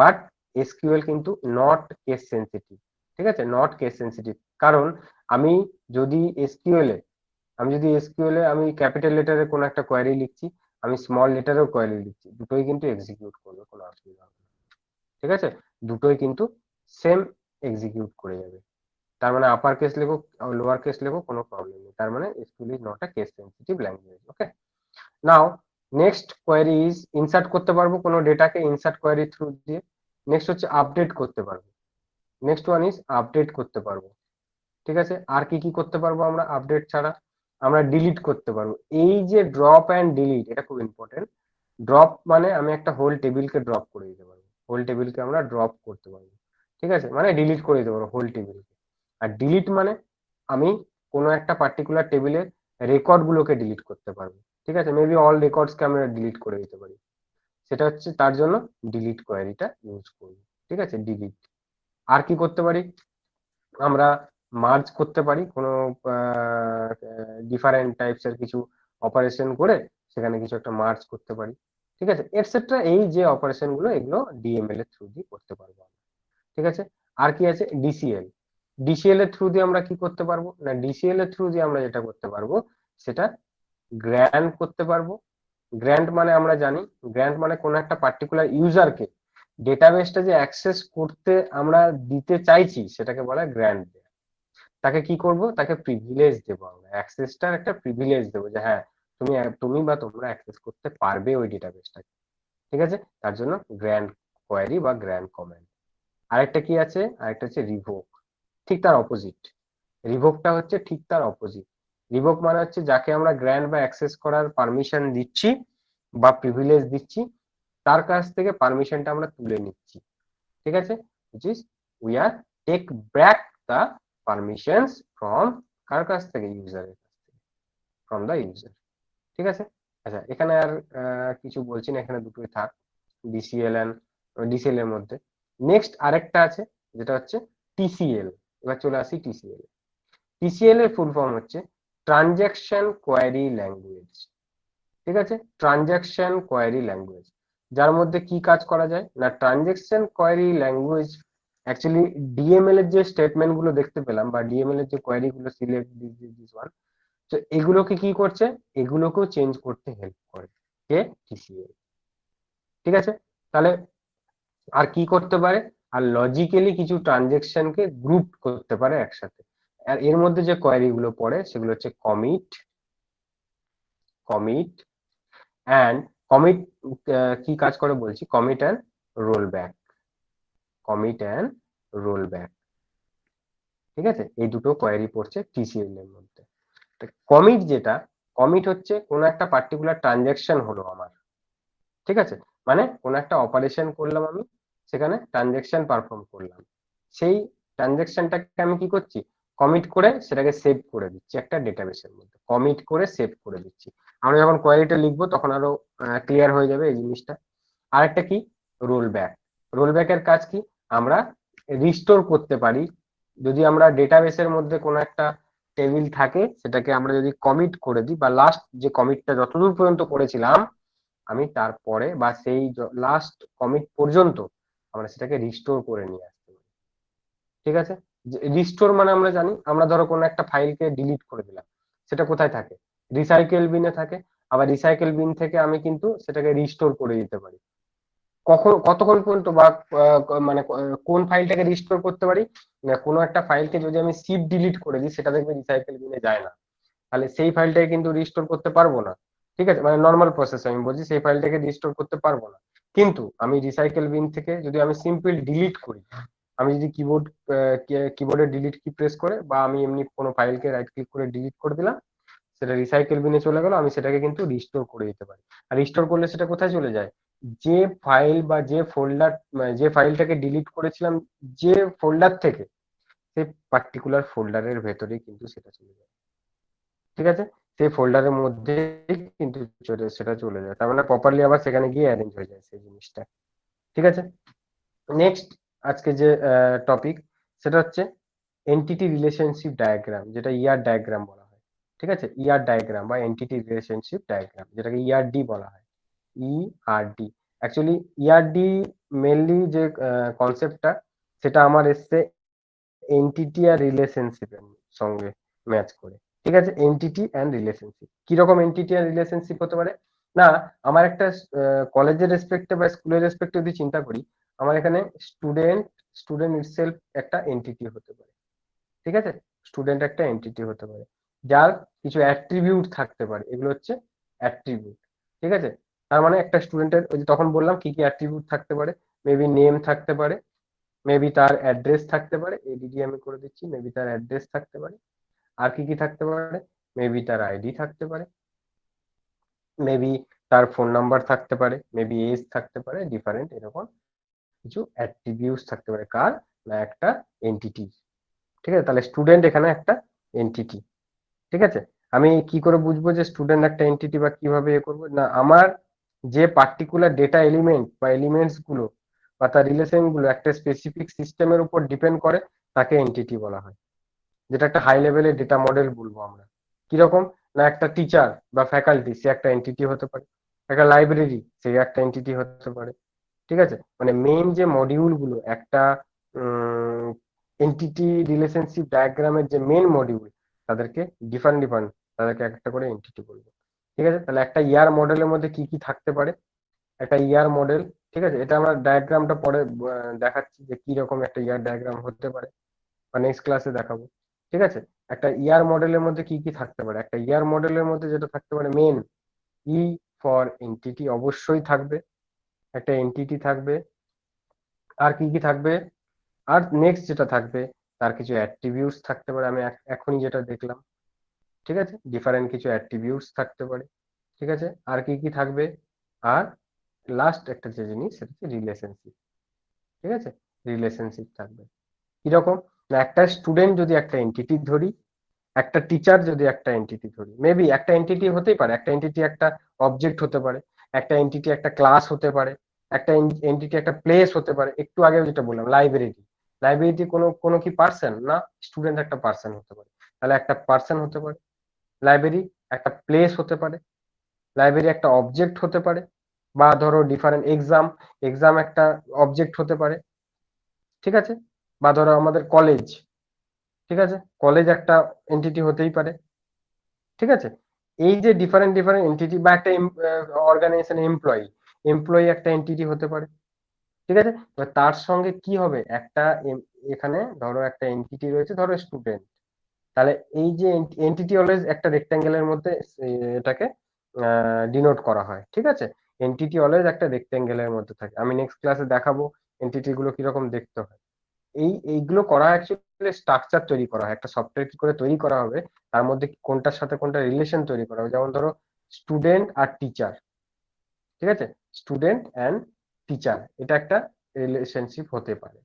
বাট এসকিউএল কিন্তু নট কেস সেনসিটিভ, ঠিক আছে, নট কেস সেনসিটিভ। কারণ আমি যদি এসকিউএল এ আমি ক্যাপিটাল লেটারে কোনো একটা কোয়ারি লিখছি, আমি স্মল লেটারেও কোয়ারি লিখছি, দুটোই কিন্তু এক্সিকিউট করবে, কোনো অসুবিধা হবে না, ঠিক আছে। দুটোই কিন্তু সেম এক্সিকিউট করে যাবে। তার মানে আপার কেস লেখো লোয়ার কেস লেখো, কোনো প্রবলেম নেই। তার মানে SQL is not a case sensitive language. Okay, now next query is insert করতে পারবো কোনো ডেটাকে ইনসার্ট কোয়ারি থ্রু দিয়ে। নেক্সট হচ্ছে আপডেট করতে পারবো, নেক্সট ওয়ান ইজ আপডেট করতে পারবো, ঠিক আছে। আর কি কি করতে পারবো আমরা আপডেট ছাড়া, আমরা ডিলিট করতে পারবো। এই যে ড্রপ অ্যান্ড ডিলিট, এটা খুব ইম্পর্টেন্ট। ড্রপ মানে আমি একটা হোল টেবিলকে ড্রপ করে দিতে পারবো, হোল টেবিলকে আমরা ড্রপ করতে পারবো, ঠিক আছে, মানে ডিলিট করে দিতে পারবো হোল টেবিলকে। আর ডিলিট মানে আমি কোনো একটা পার্টিকুলার টেবিলের রেকর্ড গুলোকে ডিলিট করতে পারবো, ঠিক আছে, মেবি অল রেকর্ডসকে আমরা ডিলিট করে দিতে পারি। সেটা হচ্ছে তার জন্য ডিলিট কোয়ারিটা ইউজ করবো, ঠিক আছে, ডিলিট। আর কি করতে পারি, আমরা মার্জ করতে পারি কোনো ডিফারেন্ট টাইপস এর কিছু অপারেশন করে সেখানে কিছু একটা মার্জ করতে পারি, ঠিক আছে, এটসেট্রা। এই যে অপারেশন গুলো এগুলো ডিএমএল এর থ্রু দিয়ে করতে পারবো আমরা, ঠিক আছে। আর কি আছে, ডিসিএল। ডিসিএল এর থ্রু দিয়ে আমরা কি করতে পারবো, না ডিসিএল এর থ্রু দিয়ে আমরা যেটা করতে পারবো সেটা গ্র্যান্ট করতে পারবো। গ্র্যান্ট মানে আমরা জানি, গ্র্যান্ট মানে কোনো একটা পার্টিকুলার ইউজারকে ডেটাবেসটা যে অ্যাক্সেস করতে আমরা দিতে চাইছি সেটাকে বলা হয় গ্র্যান্ট দেয়া। তাকে কি করব, তাকে প্রিভিলেজ দেবো, আমরা অ্যাক্সেসটার একটা প্রিভিলেজ দেবো যে হ্যাঁ তুমি বা তোমরা অ্যাক্সেস করতে পারবে ওই ডেটাবেসটাকে, ঠিক আছে। তার জন্য গ্র্যান্ট কোয়ারি বা গ্র্যান্ট কমান্ড। আরেকটা কি আছে, আরেকটা হচ্ছে রিভোক, ঠিক তার অপোজিট। রিভোকটা হচ্ছে ঠিক তার অপোজিট। রিভোক মানে হচ্ছে যাকে আমরা গ্র্যান্ট বা অ্যাক্সেস করার পারমিশন দিচ্ছি বা প্রিভিলেজ দিচ্ছি, তার কাছ থেকে পারমিশনটা আমরা তুলে নিচ্ছি, ঠিক আছে, which is we are take back the permissions from কার কাছ থেকে, ইউজারের কাছ থেকে, from the user, ঠিক আছে। আচ্ছা, এখানে আর কিছু বলছি না, এখানে দুটোই থাক, ডিসিএল এন্ড ডিসিএল এর মধ্যে। নেক্সট আরেকটা আছে যেটা হচ্ছে টিসিএল। এবার চলে আসি টিসিএল। টিসিএল এর ফুল ফর্ম হচ্ছে ট্রানজাকশন কোয়ারি ল্যাঙ্গুয়েজ, ঠিক আছে, ট্রানজাকশন কোয়ারি ল্যাঙ্গুয়েজ। যার মধ্যে কি কাজ করা যায়, না transaction query language actually DML এর যে স্টেটমেন্ট গুলো দেখতে পেলাম বা ডিএমএল এর যে কোয়ারি গুলো সিলেক্ট দিস ওয়ান, তো এগুলোকে কি করছে, এগুলোকেও চেঞ্জ করতে হেল্প করে কে, টিসিএল, ঠিক আছে। তাহলে আর কি করতে পারে, আর লজিক্যালি কিছু ট্রানজাকশনকে গ্রুপ করতে পারে একসাথে। আর এর মধ্যে যে কোয়ারি গুলো পড়ে সেগুলো হচ্ছে কমিট, কমিট অ্যান্ড কমিট কি কাজ করে বলছি, commit and roll back, commit and roll back, ঠিক আছে। এই দুটো কোয়ারি পড়ছে টিসিএল এর মধ্যে। কমিট যেটা, কমিট হচ্ছে কোনো একটা পার্টিকুলার ট্রানজাকশন হলো আমার, ঠিক আছে, মানে কোনো একটা অপারেশন করলাম আমি, সেখানে ট্রানজাকশন পারফর্ম করলাম, সেই ট্রানজাকশনটাকে আমি কি করছি, কমিট করে সেটাকে সেভ করে দিচ্ছি একটা ডেটাবেসের মধ্যে, কমিট করে সেভ করে দিচ্ছি। আমরা যখন কোয়ারিটা লিখবো তখন আরো ক্লিয়ার হয়ে যাবে এই জিনিসটা। আরেকটা কি, রোল ব্যাক। রোল ব্যাকের কাজ কি, আমরা রিস্টোর করতে পারি, যদি আমরা ডেটাবেসের মধ্যে কোনো একটা টেবিল থাকে সেটাকে আমরা যদি কমিট করে দিই, বা লাস্ট যে কমিটটা যতদূর পর্যন্ত করেছিলাম আমি তারপরে বা সেই লাস্ট কমিট পর্যন্ত আমরা সেটাকে রিস্টোর করে নিয়ে আসতে পারি। ঠিক আছে, রিস্টোর মানে আমরা জানি, আমরা ধরো কোনো একটা ফাইলকে ডিলিট করে দিলাম, সেটা কোথায় থাকে? রিসাইকেল বিনে থাকে। আবার রিসাইকেল বিন থেকে আমি কিন্তু সেটাকে রিস্টোর করে দিতে পারি। কখন কতক্ষণ পর্যন্ত, বা মানে কোন ফাইলটাকে রিস্টোর করতে পারি না, কোনো একটা ফাইলকে যদি আমি সিপ ডিলিট করে দিই সেটা দেখবে রিসাইকেল বিনে যায় না, তাহলে সেই ফাইলটাকে কিন্তু রিস্টোর করতে পারবো না। ঠিক আছে, মানে নর্মাল প্রসেস আমি বলছি, সেই ফাইলটাকে রিস্টোর করতে পারবো না। কিন্তু আমি রিসাইকেল বিন থেকে যদি আমি সিম্পল ডিলিট করি, আমি যদি কিবোর্ডে ডিলিট কি প্রেস করে, বা আমি এমনি কোনো ফাইলকে রাইট ক্লিক করে ডিলিট করে দিলাম, সেটা রিসাইকেল বিনে চলে গেল, আমি সেটাকে কিন্তু রিস্টোর করে দিতে পারি। আর রিস্টোর করলে সেটা কোথায় চলে যায়? যে ফাইল বা যে ফোল্ডার, যে ফাইলটাকে ডিলিট করেছিলাম যে ফোল্ডার থেকে, সেই পার্টিকুলার ফোল্ডারের ভেতরেই কিন্তু সেটা চলে যায়। ঠিক আছে, সেই ফোল্ডারের মধ্যে কিন্তু সেটা চলে যায়, তার মানে প্রপারলি আবার সেখানে গিয়ে অ্যারেঞ্জ হয়ে যায় সেই জিনিসটা। ঠিক আছে, নেক্সট আজকে যে টপিক সেটা হচ্ছে এন্টিটি রিলেশনশিপ ডায়াগ্রাম, যেটা ইয়ার ডায়াগ্রাম বলা হয়। ঠিক আছে, ইয়ার ডায়াগ্রাম বা এন্টিটি রিলেশনশিপ ডায়াগ্রাম, যেটাকে ইআরডি বলা হয়। ইআরডি, অ্যাকচুয়ালি ইআরডি মেনলি যে কনসেপ্টটা, সেটা আমার এসছে এন্টিটি আর রিলেশনশিপের সঙ্গে ম্যাচ করে। ঠিক আছে, এন্টিটি অ্যান্ড রিলেশনশিপ, কিরকম এন্টিটি আর রিলেশনশিপ হতে পারে? না, আমার একটা কলেজের রেসপেক্টে বা স্কুলের রেসপেক্টে যদি চিন্তা করি, আমার এখানে স্টুডেন্ট স্টুডেন্ট ইটসেলফ একটা এন্টিটি হতে পারে। ঠিক আছে, স্টুডেন্ট একটা এন্টিটি হতে পারে, যার কিছু অ্যাট্রিবিউট থাকতে পারে, এগুলো হচ্ছে অ্যাট্রিবিউট। ঠিক আছে, তার মানে একটা স্টুডেন্টের, ওই যে তখন বললাম কি কি অ্যাট্রিবিউট থাকতে পারে, মেবি নেম থাকতে পারে, মেবি তার অ্যাড্রেস থাকতে পারে, এডিডি আমি করে দিচ্ছি, মেবি তার অ্যাড্রেস থাকতে পারে। আর কি কি থাকতে পারে? মেবি তার আইডি থাকতে পারে, মেবি তার ফোন নাম্বার থাকতে পারে, মেবি এজ থাকতে পারে, ডিফারেন্ট এরকম কিছু অ্যাট্রিবিউটস থাকতে পারে, কার না একটা এন্টিটি। ঠিক আছে, তাহলে স্টুডেন্ট এখানে একটা এন্টিটি। ঠিক আছে, আমি কি করে বুঝবো যে স্টুডেন্ট একটা এন্টিটি, বা কিভাবে এ করবো? না, আমার যে পার্টিকুলার ডেটা এলিমেন্ট বা এলিমেন্টস গুলো বা তার রিলেশন গুলো একটা স্পেসিফিক সিস্টেমের উপর ডিপেন্ড করে, তাকে এন্টিটি বলা হয়। যেটা একটা হাই লেভেলের ডেটা মডেল বলবো আমরা। কিরকম? না, একটা টিচার বা ফ্যাকাল্টি, সে একটা এন্টিটি হতে পারে। একটা লাইব্রেরি, সে একটা এন্টিটি হতে পারে। ঠিক আছে, মানে মেইন যে মডিউল গুলো একটা এন্টিটি রিলেশনশিপ ডায়াগ্রামের যে মেইন মডিউল, তাদেরকে ডিফারেন্ট ডিফারেন্ট, তাদেরকে একটা করে এন্টিটি বলবো। ঠিক আছে, তাহলে একটা ইয়ার মডেলের মধ্যে কি কি থাকতে পারে? একটা ইয়ার মডেল, ঠিক আছে, এটা আমরা ডায়াগ্রামটা পরে দেখাচ্ছি যে কি রকম একটা ইয়ার ডায়াগ্রাম হতে পারে, বা নেক্সট ক্লাসে দেখাবো। ঠিক আছে, একটা ইয়ার মডেলের মধ্যে কি কি থাকতে পারে? একটা ইয়ার মডেলের মধ্যে যেটা থাকতে পারে, মেন ই ফর এন্টিটি অবশ্যই থাকবে, একটা এন্টিটি থাকবে। আর কি কি থাকবে? আর নেক্সট যেটা থাকবে, তার কিছু অ্যাট্রিবিউটস থাকতে পারে, আমি এখনই যেটা দেখলাম। ঠিক আছে, ডিফারেন্ট কিছু অ্যাট্রিবিউটস থাকতে পারে। ঠিক আছে, আর কি কি থাকবে? আর লাস্ট একটা যে জিনিস, সেটা হচ্ছে রিলেশনশিপ। ঠিক আছে, রিলেশনশিপ থাকবে। কিরকম? না, একটা স্টুডেন্ট যদি একটা এন্টিটি ধরি, একটা টিচার যদি একটা এন্টিটি ধরি, মেবি একটা এন্টিটি হতেই পারে, একটা এন্টিটি একটা অবজেক্ট হতে পারে, একটা এন্টিটি একটা ক্লাস হতে পারে, একটা এন্টিটি একটা প্লেস হতে পারে। একটু আগে যেটা বললাম, লাইব্রেরি, লাইব্রেরিটি কোনো কোনো কি পার্সন না, স্টুডেন্ট একটা পার্সন হতে পারে, তাহলে একটা পার্সন হতে পারে। লাইব্রেরি একটা প্লেস হতে পারে, লাইব্রেরি একটা অবজেক্ট হতে পারে, বা ধরো ডিফারেন্ট এক্সাম, এক্সাম একটা অবজেক্ট হতে পারে। ঠিক আছে, বা ধরো আমাদের কলেজ, ঠিক আছে, কলেজ একটা এন্টিটি হতেই পারে। ঠিক আছে, এই যে ডিফারেন্ট ডিফারেন্ট এন্টিটি, বা একটা অর্গানাইজেশন এমপ্লয়ি, এমপ্লয়ি একটা এন্টিটি হতে পারে। ঠিক আছে, এবার তার সঙ্গে কি হবে, একটা এখানে ধরো একটা এন্টিটি রয়েছে, ধরো স্টুডেন্ট, তাহলে এই যে এন্টিটি অলওয়েজ একটা রেক্ট্যাঙ্গেলের মধ্যে এটাকে ডিনোট করা হয়। ঠিক আছে, এন্টিটি অলওয়েজ একটা রেক্ট্যাঙ্গেলের মধ্যে থাকে, আমি নেক্সট ক্লাসে দেখাবো এন্টিটি গুলো কিরকম দেখতে হয়। এইগুলো করা অ্যাকচুয়ালি স্ট্রাকচার তৈরি করা হয়, একটা সফটওয়্যার কি করে তৈরি করা হবে, তার মধ্যে কোনটার সাথে কোনটা রিলেশন তৈরি করা হবে। যেমন ধরো স্টুডেন্ট আর টিচার, ঠিক আছে, স্টুডেন্ট অ্যান্ড টিচার, এটা একটা রিলেশনশিপ হতে পারে।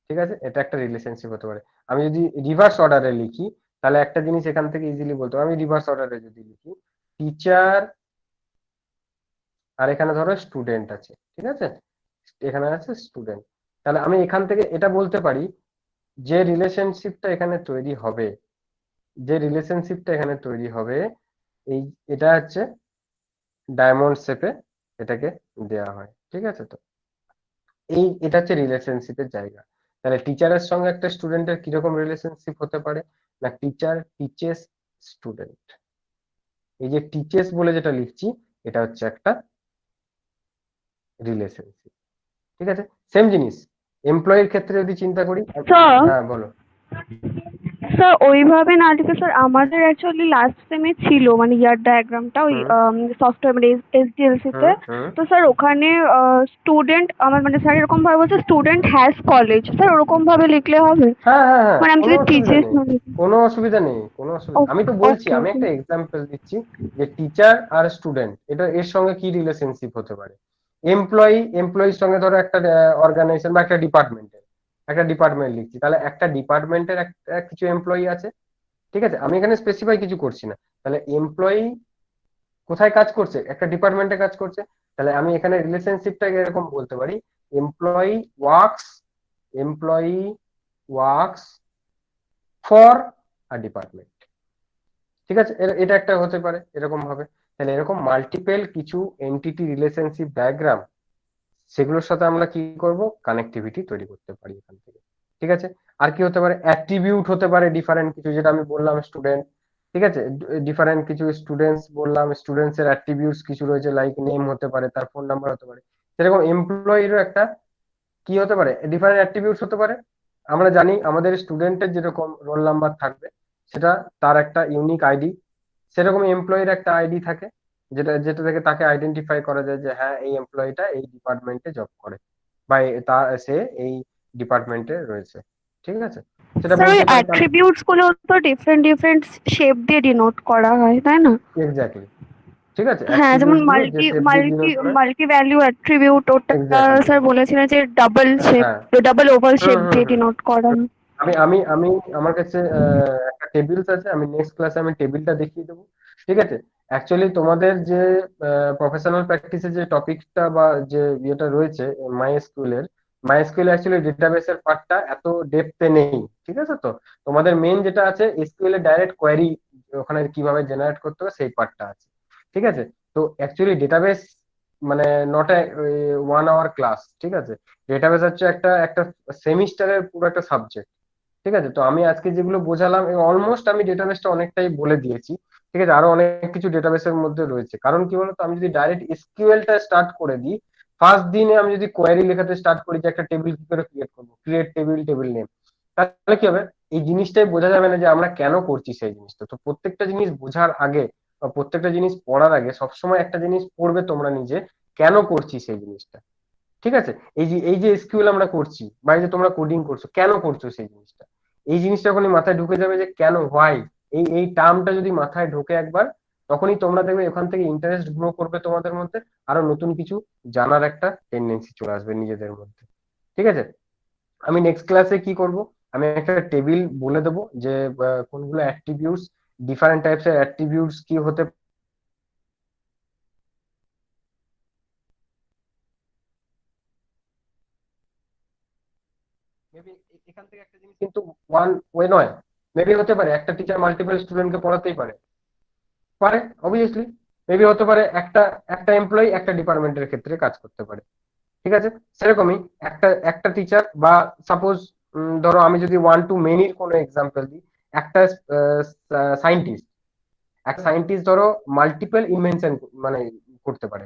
ঠিক আছে, এটা একটা রিলেশনশিপ হতে পারে। আমি যদি রিভার্স অর্ডারে লিখি, তাহলে একটা জিনিস এখান থেকে ইজিলি বলতে পারবো। আমি রিভার্স অর্ডারে যদি লিখি, টিচার আর এখানে ধরো স্টুডেন্ট আছে, ঠিক আছে, এখানে আছে স্টুডেন্ট, তাহলে আমি এখান থেকে এটা বলতে পারি যে রিলেশনশিপটা এখানে তৈরি হবে, যে রিলেশনশিপটা এখানে তৈরি হবে, এই এটা হচ্ছে ডায়মন্ড শেপে এটাকে দেওয়া হয়, ঠিক আছে? তো এটা হচ্ছে রিলেশনশিপের জায়গা। তাহলে টিচারের সঙ্গে একটা স্টুডেন্টের কিরকম রিলেশনশিপ হতে পারে, না টিচার টিচেস স্টুডেন্ট, এই যে টিচেস বলে যেটা লিখছি এটা হচ্ছে একটা রিলেশনশিপ, ঠিক আছে? সেম জিনিস এমপ্লয়ির ক্ষেত্রে যদি চিন্তা করি। স্যার হ্যাঁ বলো। স্যার ওইভাবে না লিখে স্যার আমাদের অ্যাকচুয়ালি লাস্ট সেমে ছিল মানে ইয়ার ডায়াগ্রামটা ওই হুম সফটওয়্যার মানে এসডিএলসি তে। হুম হুম তো স্যার ওখানে স্টুডেন্ট আমার মানে স্যার এরকম ভাবে বলছে স্টুডেন্ট হ্যাজ কলেজ, স্যার ওরকম ভাবে লিখলে হবে? হ্যাঁ হ্যাঁ হ্যাঁ, মানে আমি কোনো যদি অসুবিধা টিচার্স নেই, না লিখি। কোনো অসুবিধা নেই, কোনো অসুবিধা, আমি তো বলছি, ওকে আমি ওকে। একটা এক্সাম্পল দিচ্ছি যে টিচার আর স্টুডেন্ট এটা এর সঙ্গে কি রিলেশনশিপ হতে পারে। এমপ্লয়ির সঙ্গে ধরো একটা অর্গানাইজেশন বা একটা ডিপার্টমেন্ট লিখছি, তাহলে একটা ডিপার্টমেন্টের একটা কিছু এমপ্লয়ি আছে, ঠিক আছে? আমি এখানে স্পেসিফাই কিছু করছি না। তাহলে এমপ্লয়ি কোথায় কাজ করছে, একটা ডিপার্টমেন্টে কাজ করছে, তাহলে আমি এখানে রিলেশনশিপটাকে এরকম বলতে পারি, employee works employee works for a department, ঠিক আছে? এটা একটা হতে পারে এরকম ভাবে। তাহলে এরকম মাল্টিপল কিছু এন্টিটি রিলেশনশিপ ডায়াগ্রাম, সেগুলোর সাথে আমরা কি করব, কানেক্টিভিটি তৈরি করতে পারি এখান থেকে, ঠিক আছে? আর কি হতে পারে, অ্যাট্রিবিউট হতে পারে ডিফারেন্ট কিছু, যেটা আমি বললাম স্টুডেন্ট, ঠিক আছে? ডিফারেন্ট কিছু স্টুডেন্টস বললাম, স্টুডেন্টস এর অ্যাট্রিবিউটস কিছু রয়েছে, লাইক নেম হতে পারে, তার ফোন নাম্বার হতে পারে। সেরকম এমপ্লয়িরও একটা কি হতে পারে, ডিফারেন্ট অ্যাট্রিবিউটস হতে পারে। আমরা জানি আমাদের স্টুডেন্টের যেরকম রোল নাম্বার থাকবে, সেটা তার একটা ইউনিক আইডি, সেরকম এমপ্লয়ির একটা আইডি থাকে, যেটা যেটা থেকে তাকে আইডেন্টিফাই করা যায় যে হ্যাঁ এই এমপ্লয়িটা এই ডিপার্টমেন্টে জব করে, বা সে এই ডিপার্টমেন্টে রয়েছে, ঠিক আছে? সেটা স্যার ওই বলতে পারি কারণ অ্যাট্রিবিউটস গুলো তো ডিফারেন্ট ডিফারেন্ট শেপ দিয়ে ডিনোট করা হয় তাই না? এক্স্যাক্টলি, ঠিক আছে, হ্যাঁ যেমন অ্যাট্রিবিউটস গুলো যে মাল্টি শেপ দিয়ে মাল্টি ডিনোট করা হয়। মাল্টি ভ্যালিউ অ্যাট্রিবিউট ওটা এক্স্যাক্টলি। স্যার বলেছিলেন যে ডাবল শেপ, হ্যাঁ। ডাবল ওভাল হুম শেপ হুম দিয়ে হুম ডিনোট করা হয়। আমি আমার কাছে একটা টেবিলস আছে, আমি নেক্সট ক্লাসে আমি টেবিলটা দেখিয়ে দেবো, ঠিক আছে? অ্যাকচুয়ালি তোমাদের যে প্রফেশনাল প্র্যাকটিসে যে টপিকটা বা যে ইয়েটা রয়েছে মাই এসকিউএল অ্যাকচুয়ালি ডেটাবেসের পার্টটা এত ডেপথে নেই, ঠিক আছে? তো তোমাদের মেন যেটা আছে এসকিউএল এর ডাইরেক্ট কোয়েরি ওখানে কিভাবে জেনারেট করতে হবে সেই পার্টটা আছে, ঠিক আছে? তো অ্যাকচুয়ালি ডেটাবেস মানে নট এ 1 আওয়ার ক্লাস, ঠিক আছে? ডেটাবেস হচ্ছে একটা একটা সেমিস্টারের পুরো একটা সাবজেক্ট, ঠিক আছে? তো আমি আজকে যেগুলো বোঝালাম অলমোস্ট আমি ডেটাবেসটা অনেকটাই বলে দিয়েছি, ঠিক আছে? আরো অনেক কিছু ডেটাবেসের মধ্যে রয়েছে, কারণ কি বলতো, আমি যদি ডাইরেক্ট এসকিউএলটা স্টার্ট করে দিই, ফার্স্ট দিনে আমি যদি কোয়েরি লেখাতে স্টার্ট করি যে একটা টেবিল কি করে ক্রিয়েট করবো, ক্রিয়েট টেবিল, টেবিল নেম, তাহলে কি হবে, এই জিনিসটাই বোঝা যাবে না যে আমরা কেন করছি সেই জিনিসটা। তো প্রত্যেকটা জিনিস বোঝার আগে বা প্রত্যেকটা জিনিস পড়ার আগে সবসময় একটা জিনিস পড়বে তোমরা নিজে, কেন করছি সেই জিনিসটা, ঠিক আছে? এই যে এসকিউএল আমরা করছি বা এই যে তোমরা কোডিং করছো, কেন করছো সেই জিনিসটা, এই জিনিসটা যখনই মাথায় ঢুকে যাবে যে কেন, হোয়াই, এই টার্মটা যদি মাথায় ঢোকে একবার, তখনই তোমরা দেখবে ওখান থেকে ইন্টারেস্ট গ্রো করবে তোমাদের মধ্যে, আরো নতুন কিছু জানার একটা টেন্ডেন্সি চলে আসবে নিজেদের মধ্যে, ঠিক আছে? আমি নেক্সট ক্লাসে কি করব, আমি একটা টেবিল বলে দেবো যে কোনগুলো অ্যাট্রিবিউটস, ডিফারেন্ট টাইপস এর অ্যাট্রিবিউটস কি হতে মেবি, এখান থেকে একটা জিনিস কিন্তু ওয়ান ওয়ে নয়, মেবি হতে পারে একটা টিচার মাল্টিপল স্টুডেন্টকে পড়াতেই পারে, পারে অবভিয়াসলি। মেবি হতে পারে একটা একটা এমপ্লয়ি একটা ডিপার্টমেন্টের ক্ষেত্রে কাজ করতে পারে, ঠিক আছে? সেরকমই একটা একটা টিচার বা সাপোজ ধরো আমি যদি ওয়ান টু মেনির কোনো এক্সাম্পল দিই, একটা সায়েন্টিস্ট একটা সায়েন্টিস্ট ধরো মাল্টিপল ইনভেনশন মানে করতে পারে,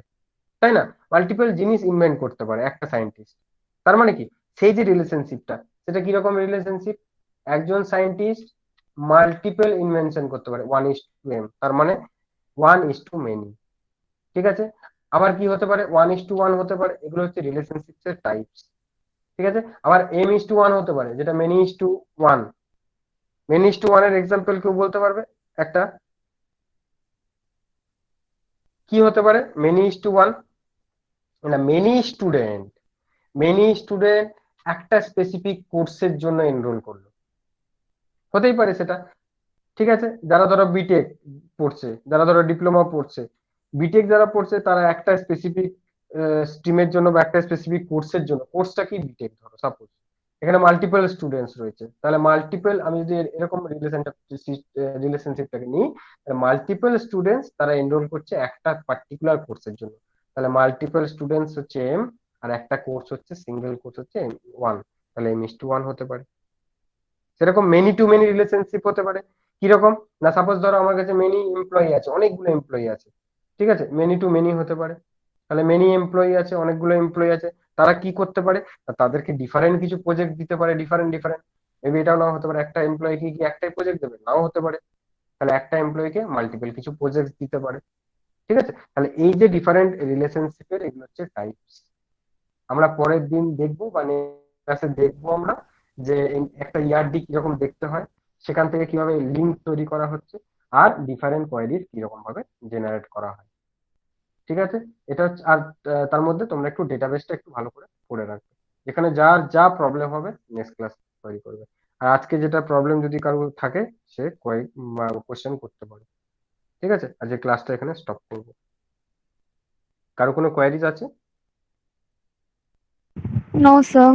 তাই না? মাল্টিপল জিনিস ইনভেন্ট করতে পারে একটা সায়েন্টিস্ট, তার মানে কি, সেই যে রিলেশনশিপটা, সেটা কিরকম রিলেশনশিপ, একজন সায়েন্টিস্ট মাল্টিপল ইনভেনশন করতে পারে 1:m, তার মানে 1:many, ঠিক আছে? আবার কি হতে পারে, 1:1 হতে পারে, এগুলো হচ্ছে রিলেশনশিপস এর টাইপস, ঠিক আছে? আবার m:1 হতে পারে, যেটা many:1, many:1 এর এক্সাম্পল কেউ বলতে পারবে একটা, কি হতে পারে many:1, না মেনি স্টুডেন্ট একটা স্পেসিফিক কোর্সের জন্য এনরোল করলো, হতেই পারে সেটা, ঠিক আছে? যারা ধরো বিটেক পড়ছে, যারা ধরো ডিপ্লোমা পড়ছে, বিটেক যারা পড়ছে তারা একটা স্পেসিফিক স্ট্রিমের জন্য বা একটা স্পেসিফিক কোর্সের জন্য, কোর্সটা কি বিটেক ধরো সাপোজ, এখানে মাল্টিপল স্টুডেন্টস রয়েছে, তাহলে মাল্টিপল আমি যদি এরকম রিলেশনশিপটাকে নিই, তাহলে মাল্টিপল স্টুডেন্টস তারা এনরোল করছে একটা পার্টিকুলার কোর্সের জন্য, তাহলে মাল্টিপল স্টুডেন্টস হচ্ছে এম, আর একটা কোর্স হচ্ছে সিঙ্গেল কোর্স হচ্ছে ওয়ান, তাহলে এম ইস টু ওয়ান হতে পারে। সেরকম মেনি টু মেনি রিলেশনশিপ হতে পারে। কিরকম? না সাপোজ ধরো আমার কাছে মেনি এমপ্লয়ি আছে, অনেকগুলো এমপ্লয়ি আছে, ঠিক আছে, মেনি টু মেনি হতে পারে। তাহলে মেনি এমপ্লয়ি আছে, অনেকগুলো এমপ্লয়ি আছে, তারা কি করতে পারে, না তাদেরকে ডিফারেন্ট কিছু প্রজেক্ট দিতে পারে, ডিফারেন্ট ডিফারেন্ট। মেবি এটাও নাও হতে পারে একটা এমপ্লয়িকে কি একটাই প্রজেক্ট দেবে, নাও হতে পারে। তাহলে একটা এমপ্লয়িকে মাল্টিপল কিছু প্রজেক্ট দিতে পারে, ঠিক আছে। তাহলে এই যে ডিফারেন্ট রিলেশনশিপের এগুলো হচ্ছে টাইপস। আমরা পরের দিন দেখবো, মানে ক্লাসে দেখবো আমরা যে একটা ইয়ারডি কিরকম দেখতে হয়, সেখান থেকে কিভাবে লিঙ্ক তৈরি করা হচ্ছে, আর ডিফারেন্ট কোয়েরিজ কিরকম ভাবে জেনারেট করা হয়, ঠিক আছে। এটা হচ্ছে, আর তার মধ্যে তোমরা একটু ডেটাবেসটা একটু ভালো করে পড়ে রাখবে, যেখানে যার যা প্রবলেম হবে নেক্সট ক্লাস তৈরি করবে। আর আজকে যেটা প্রবলেম যদি কারো থাকে সে কোয়েশ্চেন করতে পারে, ঠিক আছে। আর যে ক্লাসটা এখানে স্টপ করবো। কারো কোনো কোয়েরিজ আছে? No, sir.